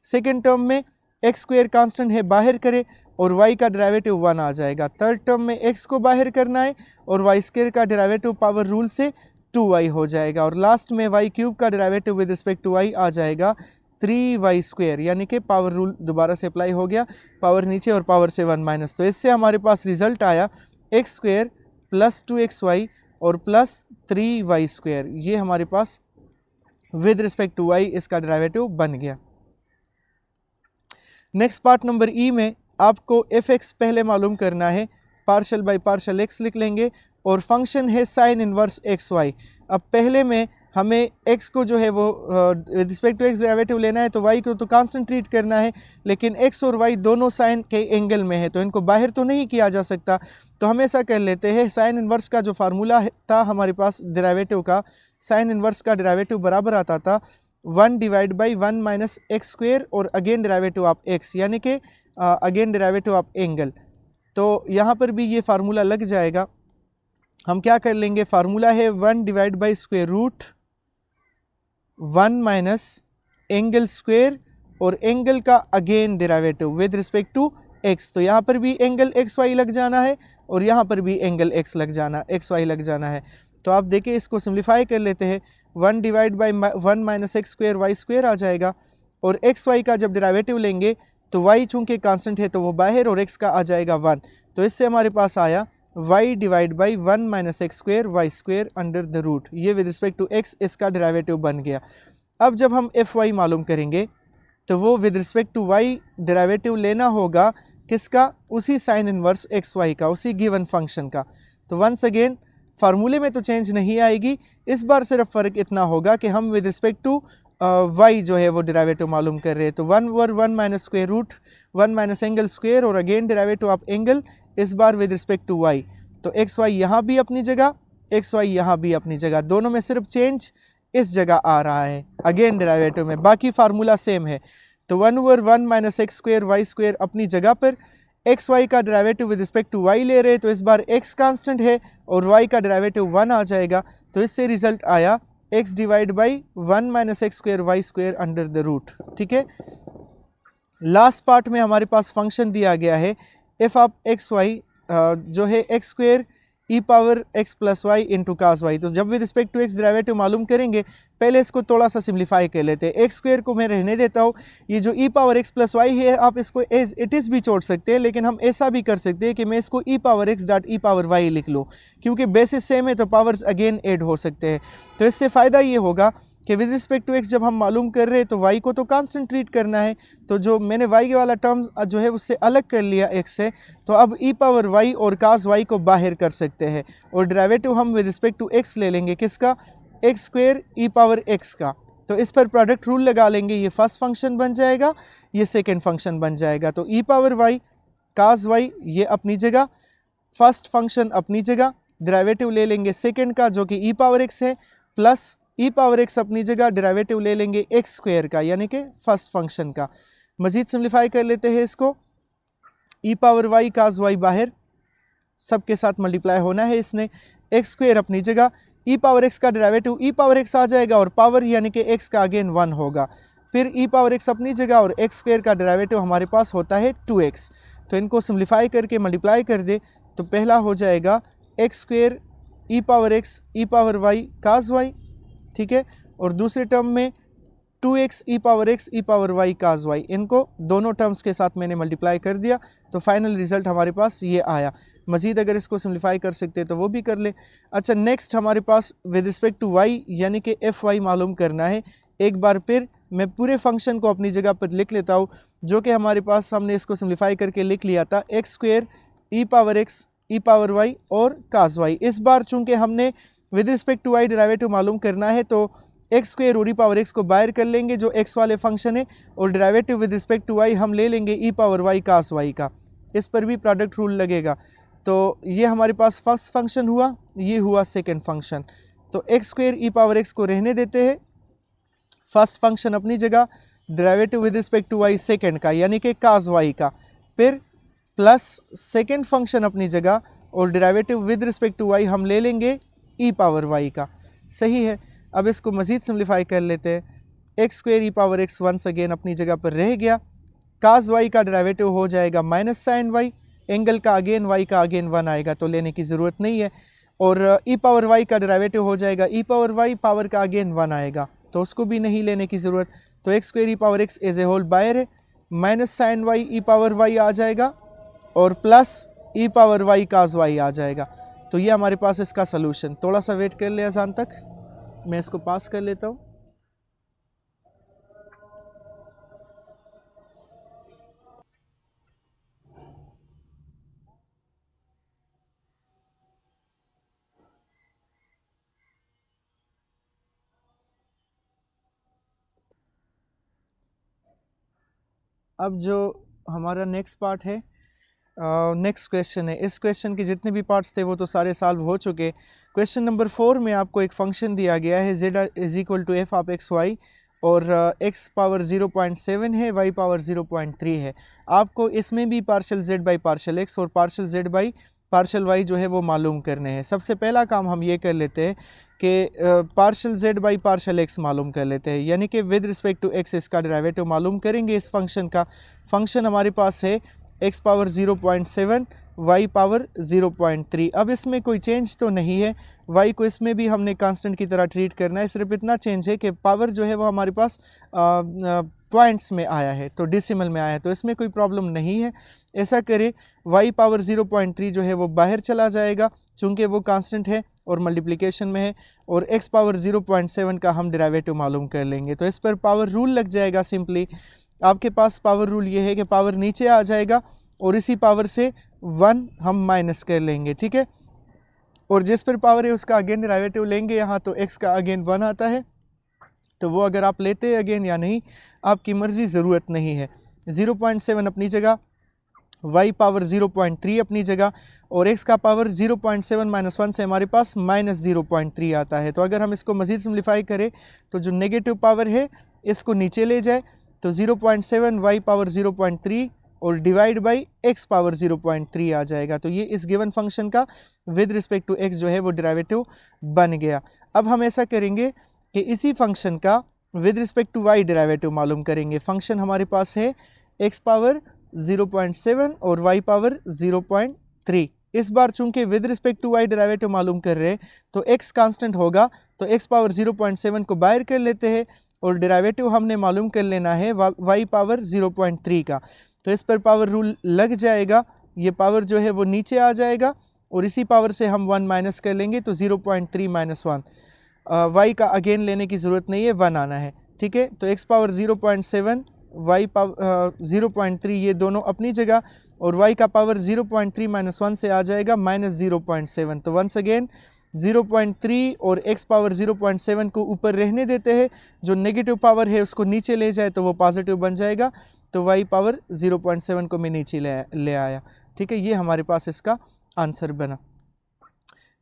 सेकेंड टर्म में एक्स स्क्वायर कांस्टेंट है, बाहर करे और y का डेरिवेटिव 1 आ जाएगा। थर्ड टर्म में x को बाहर करना है और वाई स्क्वायर का डेरिवेटिव पावर रूल से 2y हो जाएगा। और लास्ट में y क्यूब का derivative with respect to y आ जाएगा 3y स्क्वायर, यानी कि पावर रूल दोबारा से अप्लाई हो गया, पावर नीचे और पावर से 1 माइनस। तो इससे हमारे पास रिजल्ट आया एक्स स्क्वायर प्लस 2xy और प्लस 3y स्क्वायर, ये हमारे पास विद रिस्पेक्ट टू y इसका डेरिवेटिव बन गया। नेक्स्ट पार्ट नंबर ई में आपको fx पहले मालूम करना है, पार्शल बाई पार्शल x लिख लेंगे और फंक्शन है साइन इनवर्स xy। अब पहले में हमें x को जो है वो with respect to x derivative लेना है, तो y को तो कांस्टेंट ट्रीट करना है, लेकिन x और y दोनों साइन के एंगल में है तो इनको बाहर तो नहीं किया जा सकता। तो हम ऐसा कर लेते हैं, साइन इनवर्स का जो फार्मूला था हमारे पास डेरिवेटिव का, साइन इनवर्स का डेरिवेटिव बराबर आता था 1 divide by 1 minus x square और अगेन डेरिवेटिव ऑफ x, यानी कि अगेन डेरिवेटिव ऑफ एंगल। तो यहाँ पर भी ये फार्मूला लग जाएगा। हम क्या कर लेंगे, फार्मूला है 1 divide by square root 1 minus angle square और एंगल का again derivative with respect to x। तो यहाँ पर भी एंगल एक्स वाई लग जाना है और यहाँ पर भी एंगल x लग जाना, एक्स वाई लग जाना है। तो आप देखिए इसको सिम्प्लीफाई कर लेते हैं, 1 divide by 1 minus x square Y square आ जाएगा और एक्स वाई का जब डेरिवेटिव लेंगे तो y चूँकि कांस्टेंट है तो वो बाहर और x का आ जाएगा 1। तो इससे हमारे पास आया y divide by 1 minus x square Y square under the root, ये विद रिस्पेक्ट टू x इसका डेरिवेटिव बन गया। अब जब हम fy मालूम करेंगे तो वो with respect to y derivative लेना होगा किसका, उसी साइन इनवर्स एक्स वाई का, उसी गिवन फंक्शन का। तो वंस अगेन फार्मूले में तो चेंज नहीं आएगी, इस बार सिर्फ फ़र्क इतना होगा कि हम विद रिस्पेक्ट टू वाई जो है वो डेरिवेटिव मालूम कर रहे हैं। तो 1/1 minus square root 1 minus angle square और अगेन डेरिवेटिव ऑफ एंगल, इस बार विद रिस्पेक्ट टू वाई। तो एक्स वाई यहाँ भी अपनी जगह, एक्स वाई यहाँ भी अपनी जगह, दोनों में सिर्फ चेंज इस जगह आ रहा है अगेन डेरिवेटिव में, बाकी फार्मूला सेम है। तो 1/1 minus x square Y square अपनी जगह पर, एक्स वाई का derivative with respect to y ले रहे, तो इस बार एक्स कांस्टेंट है और वाई का डेरिवेटिव 1 आ जाएगा। तो इससे रिजल्ट आया x divide by 1 minus x square Y square under the root. ठीक है, लास्ट पार्ट में हमारे पास फंक्शन दिया गया है एफ ऑफ एक्स वाई जो है एक्स स्क्वायर ई power X plus Y into cos Y. तो जब with respect to x derivative मालूम करेंगे, पहले इसको थोड़ा सा सिंप्लीफाई कर लेते हैं। एक्स स्क्वायर को मैं रहने देता हूँ, ये जो ई पावर एक्स प्लस वाई है आप इसको एज इट इज़ भी छोड़ सकते हैं, लेकिन हम ऐसा भी कर सकते हैं कि मैं इसको E power X dot E power Y लिख लूँ, क्योंकि बेसिस सेम है तो पावर्स अगेन ऐड हो सकते हैं। तो इससे फ़ायदा ये होगा कि विद रिस्पेक्ट टू एक्स जब हम मालूम कर रहे हैं तो वाई को तो कांस्टेंट ट्रीट करना है, तो जो मैंने वाई वाला टर्म जो है उससे अलग कर लिया एक्स से, तो अब ई पावर वाई और कास वाई को बाहर कर सकते हैं और डेरिवेटिव हम विद रिस्पेक्ट टू एक्स ले लेंगे, किसका, एक्स स्क्वायर ई पावर एक्स का। तो इस पर प्रोडक्ट रूल लगा लेंगे, ये फर्स्ट फंक्शन बन जाएगा, ये सेकेंड फंक्शन बन जाएगा। तो ई पावर वाई कास वाई ये अपनी जगह, फर्स्ट फंक्शन अपनी जगह, डेरिवेटिव ले लेंगे सेकेंड का जो कि ई पावर एक्स है, प्लस ई पावर एक्स अपनी जगह, डेरिवेटिव ले लेंगे एक्स स्क्वायर का यानी कि फर्स्ट फंक्शन का। मजीद सिंप्लीफाई कर लेते हैं इसको, E power y cos Y बाहर, सबके साथ मल्टीप्लाई होना है इसने, एक्स स्क्वायर अपनी जगह, ई पावर एक्स का डेरिवेटिव ई पावर एक्स आ जाएगा और पावर यानी कि एक्स का अगेन 1 होगा, फिर ई पावर एक्स अपनी जगह और एक्स स्क्वायर का डेरिवेटिव हमारे पास होता है 2x। तो इनको सिंप्लीफाई करके मल्टीप्लाई कर दे तो पहला हो जाएगा एक्स स्क्वायर ई power x e power y cos Y, ठीक है, और दूसरे टर्म में 2x ई power x e power y cos Y, इनको दोनों टर्म्स के साथ मैंने मल्टीप्लाई कर दिया तो फाइनल रिजल्ट हमारे पास ये आया। मज़ीद अगर इसको सिंप्लीफाई कर सकते हैं तो वो भी कर ले। अच्छा, नेक्स्ट हमारे पास विद रिस्पेक्ट टू वाई यानी कि एफ वाई मालूम करना है। एक बार फिर मैं पूरे फंक्शन को अपनी जगह पर लिख लेता हूँ, जो कि हमारे पास हमने इसको सिंप्लीफाई करके लिख लिया था, एक्स स्क्वायर ई power x e power y और कास वाई। इस बार चूँकि हमने with respect to y derivative मालूम करना है तो एक्स स्क्वायर और ई पावर एक्स को बाहर कर लेंगे जो एक्स वाले फंक्शन है, और derivative with respect to y हम ले लेंगे e power y cos y का, इस पर भी प्रोडक्ट रूल लगेगा। तो ये हमारे पास फर्स्ट फंक्शन हुआ, ये हुआ सेकेंड फंक्शन। तो एक्स स्क्वायर ई पावर एक्स को रहने देते हैं, फर्स्ट फंक्शन अपनी जगह, derivative with respect to y second का यानी कि कास वाई का, फिर प्लस सेकेंड फंक्शन अपनी जगह और derivative with respect to y हम ले लेंगे ई पावर वाई का। सही है, अब इसको मज़ीद सिंप्लीफाई कर लेते हैं। एक्स स्क्वायर ई पावर एक्स वंस अगेन अपनी जगह पर रह गया, कास वाई का डेरिवेटिव हो जाएगा माइनस साइन वाई, एंगल का अगेन वाई का अगेन 1 आएगा तो लेने की ज़रूरत नहीं है, और ई पावर वाई का डेरिवेटिव हो जाएगा ई पावर वाई, पावर का अगेन 1 आएगा तो उसको भी नहीं लेने की ज़रूरत। तो x square E power x as a whole बाहर है, minus sine y e power y आ जाएगा और plus e power y cos y आ जाएगा। तो ये हमारे पास इसका सलूशन। थोड़ा सा वेट कर ले अजान तक, मैं इसको पास कर लेता हूँ। अब जो हमारा नेक्स्ट पार्ट है, नेक्स्ट क्वेश्चन है, इस क्वेश्चन के जितने भी पार्ट्स थे वो तो सारे सॉल्व हो चुके। क्वेश्चन नंबर 4 में आपको एक फंक्शन दिया गया है z is equal to f of x y, और x पावर 0.7 है, y पावर 0.3 है। आपको इसमें भी partial z by partial x और partial z by partial y जो है वो मालूम करने हैं। सबसे पहला काम हम ये कर लेते हैं कि partial z by partial x मालूम कर लेते हैं, यानी कि विद रिस्पेक्ट टू x इसका डेरिवेटिव मालूम करेंगे इस फंक्शन का। फंक्शन हमारे पास है x पावर 0.7 y पावर 0.3। अब इसमें कोई चेंज तो नहीं है, y को इसमें भी हमने कांस्टेंट की तरह ट्रीट करना है, सिर्फ इतना चेंज है कि पावर जो है वो हमारे पास पॉइंट्स में आया है, तो डेसिमल में आया है, तो इसमें कोई प्रॉब्लम नहीं है। ऐसा करें y पावर 0.3 जो है वो बाहर चला जाएगा चूँकि वो कांस्टेंट है और मल्टीप्लिकेशन में है, और x पावर 0.7 का हम डेरिवेटिव मालूम कर लेंगे। तो इस पर पावर रूल लग जाएगा सिंपली, आपके पास पावर रूल ये है कि पावर नीचे आ जाएगा और इसी पावर से 1 हम माइनस कर लेंगे, ठीक है। और जिस पर पावर है उसका अगेन डेरिवेटिव लेंगे यहाँ, तो x का अगेन 1 आता है, तो वो अगर आप लेते हैं अगेन या नहीं आपकी मर्ज़ी, ज़रूरत नहीं है। 0.7 अपनी जगह, y पावर 0.3 अपनी जगह, और x का पावर 0.7 माइनस 1 से हमारे पास -0.3 आता है। तो अगर हम इसको मज़ीद सिम्प्लीफाई करें तो जो नेगेटिव पावर है इसको नीचे ले जाए तो 0.7 y पावर 0.3 और डिवाइड बाई x पावर 0.3 आ जाएगा। तो ये इस गिवन फंक्शन का विद रिस्पेक्ट टू x जो है वो डेरिवेटिव बन गया। अब हम ऐसा करेंगे कि इसी फंक्शन का with respect to y derivative मालूम करेंगे। फंक्शन हमारे पास है x पावर 0.7 और y पावर 0.3। इस बार चूंकि with respect to y derivative मालूम कर रहे हैं तो x कांस्टेंट होगा, तो x पावर 0.7 को बाहर कर लेते हैं और डेरिवेटिव हमने मालूम कर लेना है y पावर 0.3 का। तो इस पर पावर रूल लग जाएगा, ये पावर जो है वो नीचे आ जाएगा और इसी पावर से हम 1 माइनस कर लेंगे, तो 0.3 माइनस 1, y का अगेन लेने की ज़रूरत नहीं है, 1 आना है, ठीक है। तो x पावर 0.7 y पावर 0.3 ये दोनों अपनी जगह, और y का पावर 0.3 माइनस 1 से आ जाएगा -0.7। तो वंस अगेन 0.3 और x पावर 0.7 को ऊपर रहने देते हैं, जो नेगेटिव पावर है उसको नीचे ले जाए तो वो पॉजिटिव बन जाएगा, तो y पावर 0.7 को मैं नीचे ले आया, ठीक है। ये हमारे पास इसका आंसर बना।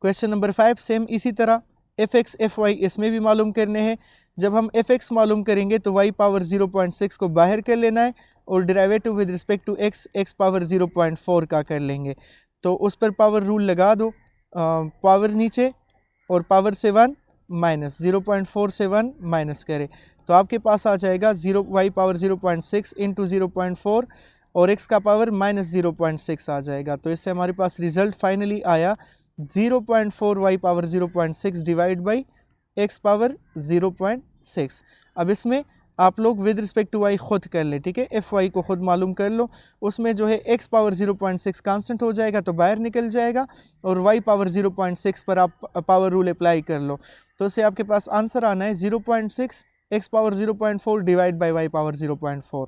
क्वेश्चन नंबर 5 सेम इसी तरह fx fy इसमें भी मालूम करने हैं। जब हम fx मालूम करेंगे तो y पावर 0.6 को बाहर कर लेना है और derivative with respect to x power 0.4 का कर लेंगे। तो उस पर पावर रूल लगा दो, पावर नीचे और पावर से 1 माइनस 0.4 से 1 माइनस करें तो आपके पास आ जाएगा y पावर 0.6 इंटू 0.4 और x का पावर -0.6 आ जाएगा। तो इससे हमारे पास रिजल्ट फाइनली आया 0.4 y power 0.6 divide by x power 0.6। अब इसमें आप लोग विद रिस्पेक्ट टू y खुद कर लें, ठीक है, fy को खुद मालूम कर लो। उसमें जो है x पावर 0.6 कांस्टेंट हो जाएगा तो बाहर निकल जाएगा, और y पावर 0.6 पर आप पावर रूल अप्लाई कर लो, तो उससे आपके पास आंसर आना है 0.6 x power 0.4 divide by y power 0.4।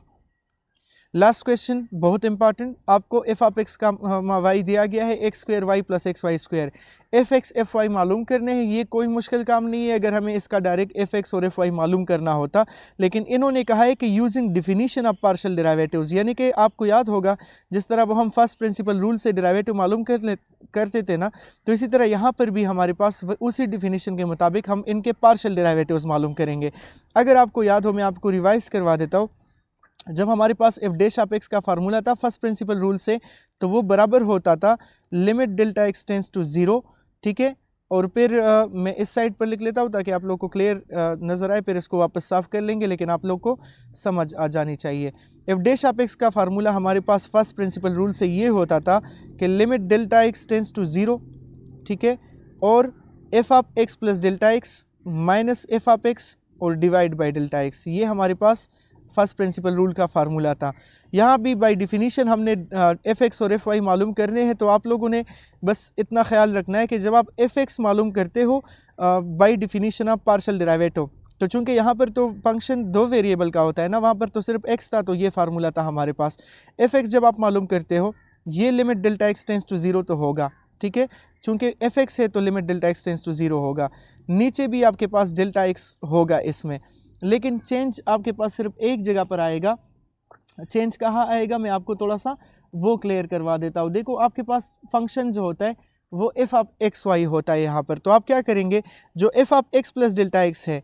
Last question बहुत इंपॉर्टेंट, आपको एफ ऑफ एक्स का वाई दिया गया है x square y plus x y square, f x f y मालूम करने हैं। ये कोई मुश्किल काम नहीं है अगर हमें इसका डायरेक्ट एफ एक्स और एफ वाई मालूम करना होता, लेकिन इन्होंने कहा है कि using definition of partial derivatives, यानी कि आपको याद होगा जिस तरह वो हम फर्स्ट प्रिंसिपल रूल से डेरिवेटिव मालूम करते थे ना, तो इसी तरह यहाँ पर भी हमारे पास उसी डिफिनीशन के मुताबिक हम इनके पार्शियल डेरिवेटिव्स मालूम करेंगे। अगर आपको याद हो मैं आपको रिवाइज करवा देता हूँ। जब हमारे पास एफ डैश ऑफ एक्स का फार्मूला था फर्स्ट प्रिंसिपल रूल से, तो वो बराबर होता था limit delta x tends to 0, ठीक है। और फिर मैं इस साइड पर लिख लेता हूँ ताकि आप लोग को क्लियर नज़र आए, फिर इसको वापस साफ कर लेंगे, लेकिन आप लोग को समझ आ जानी चाहिए। एफ डैश ऑफ एक्स का फार्मूला हमारे पास फर्स्ट प्रिंसिपल रूल से ये होता था कि limit delta x tends to 0, ठीक है, और f of x plus delta x minus f of x और डिवाइड बाई डेल्टा एक्स, ये हमारे पास फर्स्ट प्रिंसिपल रूल का फार्मूला था। यहाँ भी बाय डिफिनीशन हमने एफ एक्स और एफ वाई मालूम करने हैं, तो आप लोगों ने बस इतना ख्याल रखना है कि जब आप एफ एक्स मालूम करते हो by definition of partial derivative, तो चूंकि यहाँ पर तो फंक्शन 2 वेरिएबल का होता है ना, वहाँ पर तो सिर्फ एक्स था, तो ये फार्मूला था हमारे पास। एफ एक्स जब आप मालूम करते हो ये limit delta x tends to 0 तो होगा, ठीक है, चूँकि एफ एक्स है तो limit delta x tends to 0 होगा। नीचे भी आपके पास डेल्टा एक्स होगा इसमें, लेकिन चेंज आपके पास सिर्फ एक जगह पर आएगा। चेंज कहाँ आएगा मैं आपको थोड़ा सा वो क्लियर करवा देता हूँ। देखो आपके पास फंक्शन जो होता है वो एफ ऑफ एक्स वाई होता है यहाँ पर, तो आप क्या करेंगे, जो F of x plus delta x है,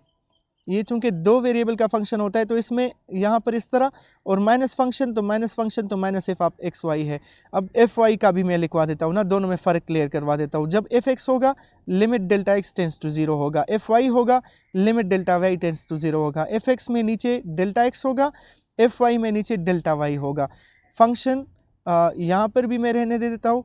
ये चूंकि 2 वेरिएबल का फंक्शन होता है, तो इसमें यहाँ पर इस तरह, और माइनस फंक्शन तो minus f of x y है। अब एफ वाई का भी मैं लिखवा देता हूँ ना, दोनों में फ़र्क क्लियर करवा देता हूँ। जब एफ एक्स होगा limit delta x tends to 0 होगा, एफ वाई होगा limit delta y tends to 0 होगा। एफ एक्स में नीचे डेल्टा एक्स होगा, एफ वाई में नीचे डेल्टा वाई होगा। फंक्शन यहाँ पर भी मैं रहने दे देता हूँ,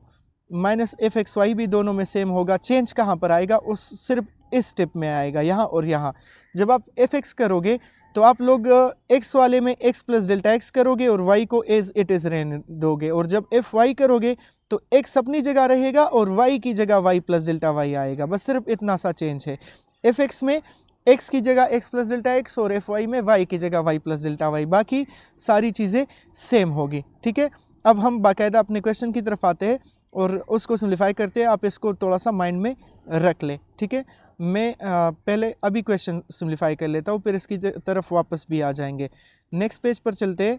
माइनस एफ एक्स वाई भी दोनों में सेम होगा। चेंज कहाँ पर आएगा, उस सिर्फ इस स्टेप में आएगा, यहाँ और यहाँ। जब आप एफ एक्स करोगे तो आप लोग एक्स वाले में एक्स प्लस डेल्टा एक्स करोगे और वाई को एज इट इज़ रहने दोगे, और जब एफ वाई करोगे तो एक्स अपनी जगह रहेगा और वाई की जगह वाई प्लस डेल्टा वाई आएगा। बस सिर्फ इतना सा चेंज है। एफ एक्स में x की जगह x प्लस डेल्टा x और fy में y की जगह y प्लस डेल्टा y, बाकी सारी चीज़ें सेम होगी। ठीक है, अब हम बाकायदा अपने क्वेश्चन की तरफ आते हैं और उसको सिंप्लीफाई करते हैं। आप इसको थोड़ा सा माइंड में रख लें। ठीक है, मैं पहले अभी क्वेश्चन सिंप्लीफाई कर लेता हूँ, फिर इसकी तरफ वापस भी आ जाएंगे। नेक्स्ट पेज पर चलते हैं।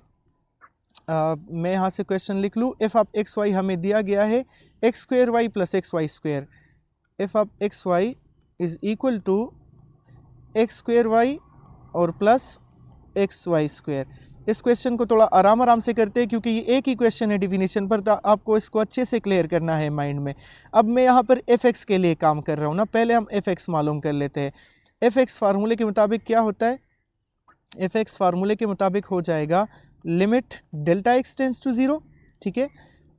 मैं यहाँ से क्वेश्चन लिख लूँ। एफ ऑफ एक्स वाई हमें दिया गया है x square y plus x y square. F of x y is equal to x square y और प्लस एक्स वाई स्क्वेयर। इस क्वेश्चन को थोड़ा आराम से करते हैं क्योंकि ये एक ही क्वेश्चन है डिफिनीशन पर, तो आपको इसको अच्छे से क्लियर करना है माइंड में। अब मैं यहाँ पर एफ एक्स के लिए काम कर रहा हूँ ना, पहले हम एफ एक्स मालूम कर लेते हैं। एफ एक्स फार्मूले के मुताबिक क्या होता है? एफ एक्स फार्मूले के मुताबिक हो जाएगा limit delta x tends to 0। ठीक है,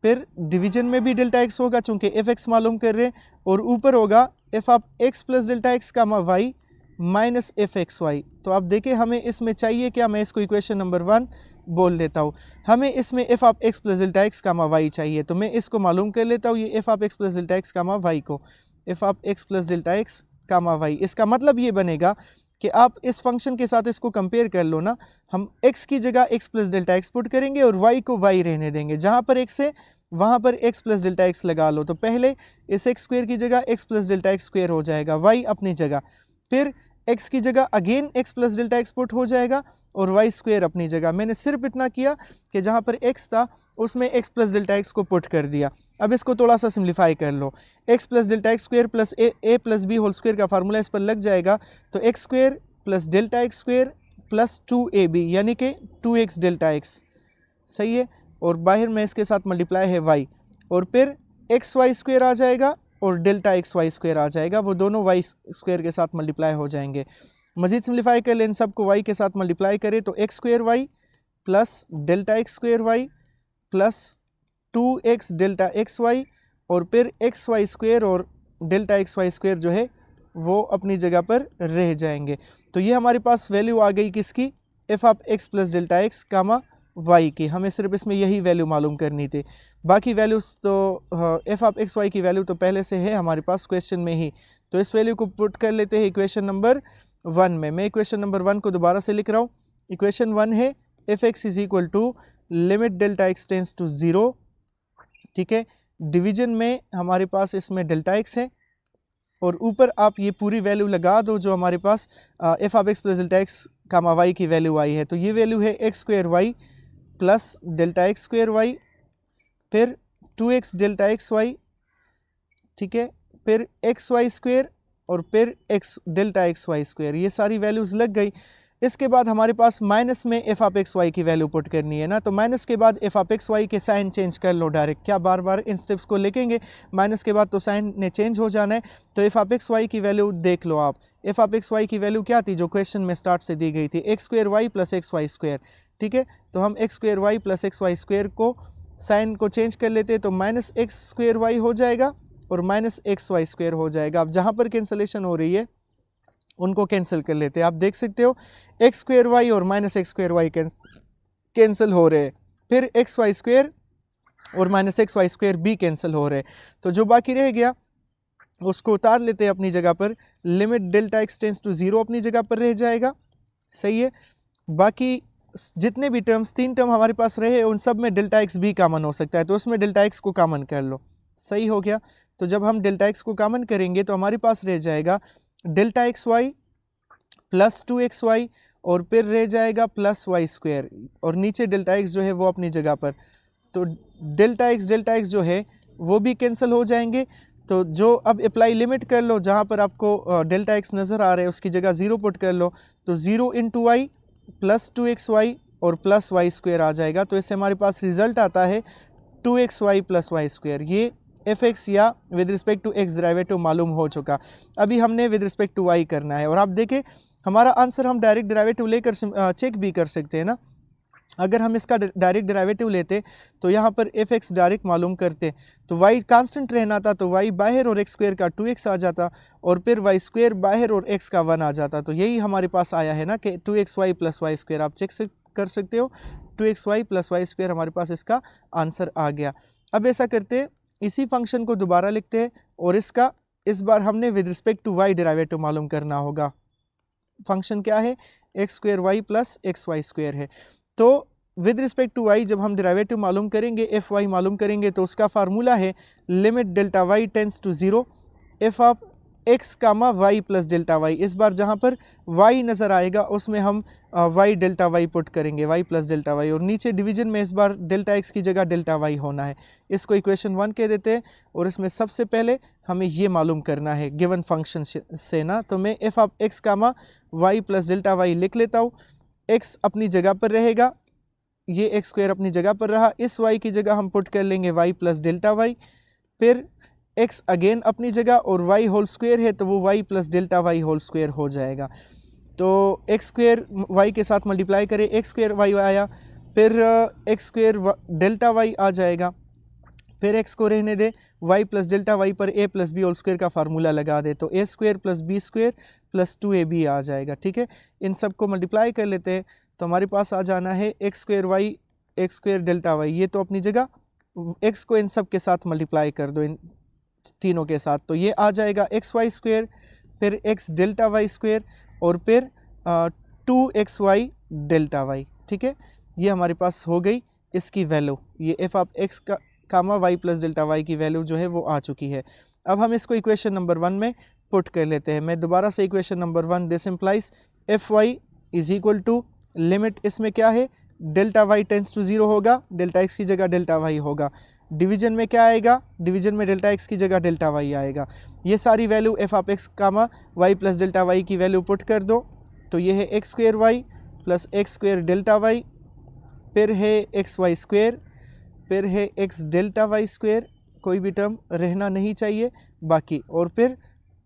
फिर डिवीजन में भी डेल्टा एक्स होगा चूंकि एफ एक्स मालूम कर रहे हैं, और ऊपर होगा F of x plus delta x का Y minus F X Y. तो आप देखें हमें इसमें चाहिए क्या, मैं इसको इक्वेशन नंबर 1 बोल देता हूँ। हमें इसमें F of x plus delta x का वाई चाहिए, तो मैं इसको मालूम कर लेता हूँ। ये F of x plus delta x का वाई को F of x plus delta x का वाई, इसका मतलब ये बनेगा कि आप इस फंक्शन के साथ इसको कंपेयर कर लो ना। हम x की जगह x plus delta x put करेंगे और y को y रहने देंगे। जहाँ पर x है वहाँ पर x प्लस डेल्टा एक्स लगा लो। तो पहले इस एक्स स्क्वेयर की जगह x plus delta x square हो जाएगा, y अपनी जगह। फिर x की जगह again x plus delta x put हो जाएगा और y स्क्वेयर अपनी जगह। मैंने सिर्फ इतना किया कि जहाँ पर x था उसमें x प्लस डेल्टा एक्स को पुट कर दिया। अब इसको थोड़ा सा सिम्प्लीफाई कर लो। x plus delta x square plus A plus B whole square का फार्मूला इस पर लग जाएगा। तो x square plus delta x square plus 2ab यानी कि 2x डेल्टा एक्स, सही है। और बाहर में इसके साथ मल्टीप्लाई है y, और फिर एक्स वाई स्क्वेयर आ जाएगा और डेल्टा एक्स वाई स्क्वेयर आ जाएगा, वो दोनों y स्क्वेयर के साथ मल्टीप्लाई हो जाएंगे। मज़ीद सिम्प्लीफाई कर लें, इन सबको y के साथ मल्टीप्लाई करें तो x square y plus delta x square y plus 2x delta x y, और फिर एक्स वाई स्क्वेयर और डेल्टा एक्स वाई स्क्वेयर जो है वो अपनी जगह पर रह जाएंगे। तो ये हमारे पास वैल्यू आ गई किसकी? F of x plus delta x comma y की। हमें सिर्फ इसमें यही वैल्यू मालूम करनी थी, बाकी वैल्यूज़ तो एफ ऑफ एक्स वाई की वैल्यू तो पहले से है हमारे पास क्वेश्चन में ही। तो इस वैल्यू को पुट कर लेते हैं इक्वेशन नंबर 1 में। मैं इक्वेशन नंबर 1 को दोबारा से लिख रहा हूँ। इक्वेशन 1 है f x is equal to limit delta x tends to 0। ठीक है, डिवीजन में हमारे पास इसमें डेल्टा एक्स है, और ऊपर आप ये पूरी वैल्यू लगा दो जो हमारे पास F of x plus delta x का वाई की वैल्यू आई है। तो ये वैल्यू है x square y plus delta x square y, फिर 2x डेल्टा एक्स वाई। ठीक है, फिर एक्स वाई स्क्वेयर और फिर x delta x y square. ये सारी वैल्यूज़ लग गई। इसके बाद हमारे पास माइनस में एफ ऑफ एक्स वाई की वैल्यू पुट करनी है ना, तो माइनस के बाद एफ ऑफ एक्स वाई के साइन चेंज कर लो डायरेक्ट। क्या बार बार इन स्टेप्स को लिखेंगे? माइनस के बाद तो साइन ने चेंज हो जाना है। तो एफ ऑफ एक्स वाई की वैल्यू देख लो आप। एफ ऑफ एक्स वाई की वैल्यू क्या थी जो क्वेश्चन में स्टार्ट से दी गई थी? X square y plus x y square. ठीक है, तो हम x square y plus x y square को साइन को चेंज कर लेते हैं, तो माइनस एक्स स्क्वेयर वाई हो जाएगा और माइनस एक्स वाई स्क्वेयर हो जाएगा। अब जहाँ पर कैंसलेशन हो रही है उनको कैंसिल कर लेते हैं। आप देख सकते हो एक्स स्क्वेयर वाई और minus x square y cancel हो रहे हैं, फिर एक्स वाई स्क्वेयर और माइनस एक्स वाई स्क्वेयर भी कैंसिल हो रहे हैं। तो जो बाकी रह गया उसको उतार लेते हैं अपनी जगह पर। Limit delta x tends to 0 अपनी जगह पर रह जाएगा, सही है। बाकी जितने भी टर्म्स 3 टर्म हमारे पास रहे उन सब में डेल्टा एक्स भी कॉमन हो सकता है, तो उसमें डेल्टा एक्स को कॉमन कर लो, सही हो गया। तो जब हम डेल्टा एक्स को कॉमन करेंगे तो हमारे पास रह जाएगा delta x y plus 2x y, और फिर रह जाएगा प्लस वाई स्क्वेयर, और नीचे डेल्टा एक्स जो है वो अपनी जगह पर। तो डेल्टा एक्स जो है वो भी कैंसिल हो जाएंगे। तो जो अब अप्लाई लिमिट कर लो, जहाँ पर आपको डेल्टा एक्स नज़र आ रहा है उसकी जगह 0 पुट कर लो, तो 0 into y plus 2x y और प्लस वाई स्क्वेयर आ जाएगा। तो इससे हमारे पास रिजल्ट आता है 2x y plus y square. ये एफ एक्स या with respect to x derivative मालूम हो चुका। अभी हमने विद रिस्पेक्ट टू वाई करना है, और आप देखें हमारा आंसर हम डायरेक्ट डेरिवेटिव लेकर चेक भी कर सकते हैं ना। अगर हम इसका डायरेक्ट डेरिवेटिव लेते तो यहाँ पर एफ एक्स डायरेक्ट मालूम करते तो वाई कांस्टेंट रहना था, तो वाई बाहर और एक्स स्क्वेयर का 2x आ जाता, और फिर वाई स्क्वेयर बाहर और x का 1 आ जाता। तो यही हमारे पास आया है ना कि 2xy प्लस वाई स्क्वेयर। आप चेक कर सकते हो 2xy प्लस वाई स्क्वेयर हमारे पास इसका आंसर आ गया। अब ऐसा करते इसी फंक्शन को दोबारा लिखते हैं, और इसका इस बार हमने with respect to y derivative मालूम करना होगा। फंक्शन क्या है, x square y plus x y square है। तो विद रिस्पेक्ट टू वाई जब हम डेरिवेटिव मालूम करेंगे, एफ वाई मालूम करेंगे, तो उसका फार्मूला है limit delta y tends to zero f of x comma y plus delta y. इस बार जहाँ पर वाई नज़र आएगा उसमें हम वाई डेल्टा वाई पुट करेंगे, वाई प्लस डेल्टा वाई, और नीचे डिवीजन में इस बार डेल्टा एक्स की जगह डेल्टा वाई होना है। इसको इक्वेशन 1 कह देते हैं। और इसमें सबसे पहले हमें ये मालूम करना है गिवन फंक्शन से ना, तो मैं f of x comma y plus delta y लिख लेता हूँ। एक्स अपनी जगह पर रहेगा, ये एक्स स्क्वायर अपनी जगह पर रहा, इस वाई की जगह हम पुट कर लेंगे वाई प्लस डेल्टा वाई, फिर x अगेन अपनी जगह, और y होल स्क्वायर है तो वो y plus delta y whole square हो जाएगा। तो x स्क्वायर y के साथ मल्टीप्लाई करें, x स्क्वायर y आया, फिर x स्क्वायर डेल्टा y आ जाएगा, फिर x को रहने दे, y प्लस डेल्टा वाई पर a plus B whole square का फार्मूला लगा दे, तो a square plus b square plus 2ab आ जाएगा। ठीक है, इन सब को मल्टीप्लाई कर लेते हैं तो हमारे पास आ जाना है x square y x square delta y, ये तो अपनी जगह, x को इन सब के साथ मल्टीप्लाई कर दो, इन तीनों के साथ, तो ये आ जाएगा एक्स वाई स्क्वायर, फिर एक्स डेल्टा वाई स्क्वायर, और फिर 2xy डेल्टा वाई। ठीक है, ये हमारे पास हो गई इसकी वैल्यू, ये एफ ऑफ एक्स का कामा वाई प्लस डेल्टा वाई की वैल्यू जो है वो आ चुकी है। अब हम इसको इक्वेशन नंबर 1 में पुट कर लेते हैं। मैं दोबारा से equation number 1, this implies f y is equal to limit, इसमें क्या है, डेल्टा वाई टेंस टू 0 होगा, डेल्टा एक्स की जगह डेल्टा वाई होगा। डिवीजन में क्या आएगा, डिवीजन में डेल्टा एक्स की जगह डेल्टा वाई आएगा। ये सारी value f of x comma y plus delta y की वैल्यू पुट कर दो, तो ये है x square y plus x square delta y, फिर है एक्स वाई स्क्वायर, फिर है एक्स डेल्टा वाई स्क्वायर, कोई भी टर्म रहना नहीं चाहिए बाकी, और फिर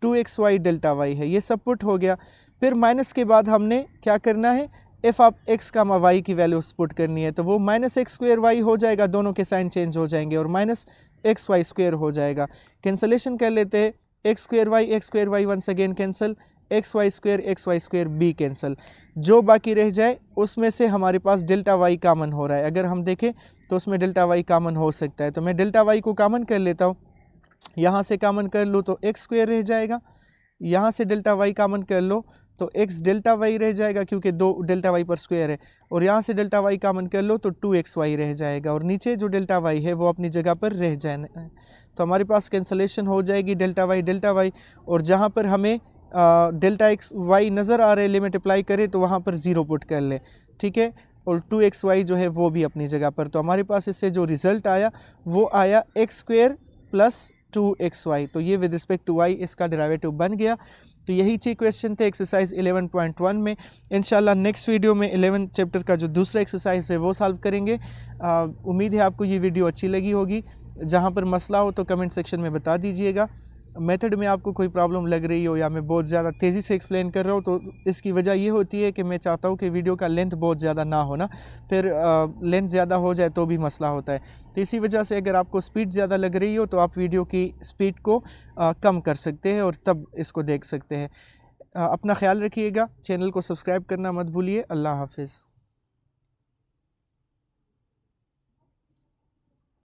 2xy डेल्टा वाई है, ये सब पुट हो गया। फिर माइनस के बाद हमने क्या करना है, f of x comma y की वैल्यू पुट करनी है, तो वो माइनस एक्स स्क्वायर वाई हो जाएगा, दोनों के साइन चेंज हो जाएंगे, और माइनस एक्स वाई स्क्वायर हो जाएगा। कैंसलेशन कर लेते हैं, x square y once again cancel, x y square b cancel, जो बाकी रह जाए उसमें से हमारे पास डेल्टा वाई कामन हो रहा है। अगर हम देखें तो उसमें डेल्टा वाई कामन हो सकता है, तो मैं डेल्टा वाई को कामन कर लेता हूँ, यहाँ से कामन कर लो तो एक्स स्क्वायर रह जाएगा, यहाँ से डेल्टा वाई कामन कर लो तो एक्स डेल्टा वाई रह जाएगा क्योंकि 2 डेल्टा वाई पर स्क्वायर है, और यहाँ से डेल्टा वाई कामन कर लो तो 2xy रह जाएगा, और नीचे जो डेल्टा वाई है वो अपनी जगह पर रह जाना है। तो हमारे पास कैंसलेशन हो जाएगी डेल्टा वाई, और जहाँ पर हमें डेल्टा एक्स वाई नज़र आ रहे लिमिट अप्लाई करें तो वहाँ पर 0 पुट कर ले। ठीक है, और 2xy जो है वो भी अपनी जगह पर। तो हमारे पास इससे जो रिज़ल्ट आया वो आया एक्स स्क्वायर प्लस 2xy, तो ये विद रिस्पेक्ट टू y इसका डेरिवेटिव बन गया। तो यही 6 क्वेश्चन थे एक्सरसाइज 11.1 में। इंशाल्लाह नेक्स्ट वीडियो में 11 चैप्टर का जो दूसरा एक्सरसाइज है वो सॉल्व करेंगे। उम्मीद है आपको ये वीडियो अच्छी लगी होगी। जहाँ पर मसला हो तो कमेंट सेक्शन में बता दीजिएगा। मेथड में आपको कोई प्रॉब्लम लग रही हो या मैं बहुत ज़्यादा तेज़ी से एक्सप्लेन कर रहा हूँ तो इसकी वजह ये होती है कि मैं चाहता हूँ कि वीडियो का लेंथ बहुत ज़्यादा ना हो ना, फिर लेंथ ज़्यादा हो जाए तो भी मसला होता है। तो इसी वजह से अगर आपको स्पीड ज़्यादा लग रही हो तो आप वीडियो की स्पीड को कम कर सकते हैं और तब इसको देख सकते हैं। अपना ख्याल रखिएगा, चैनल को सब्सक्राइब करना मत भूलिए। अल्लाह हाफिज़।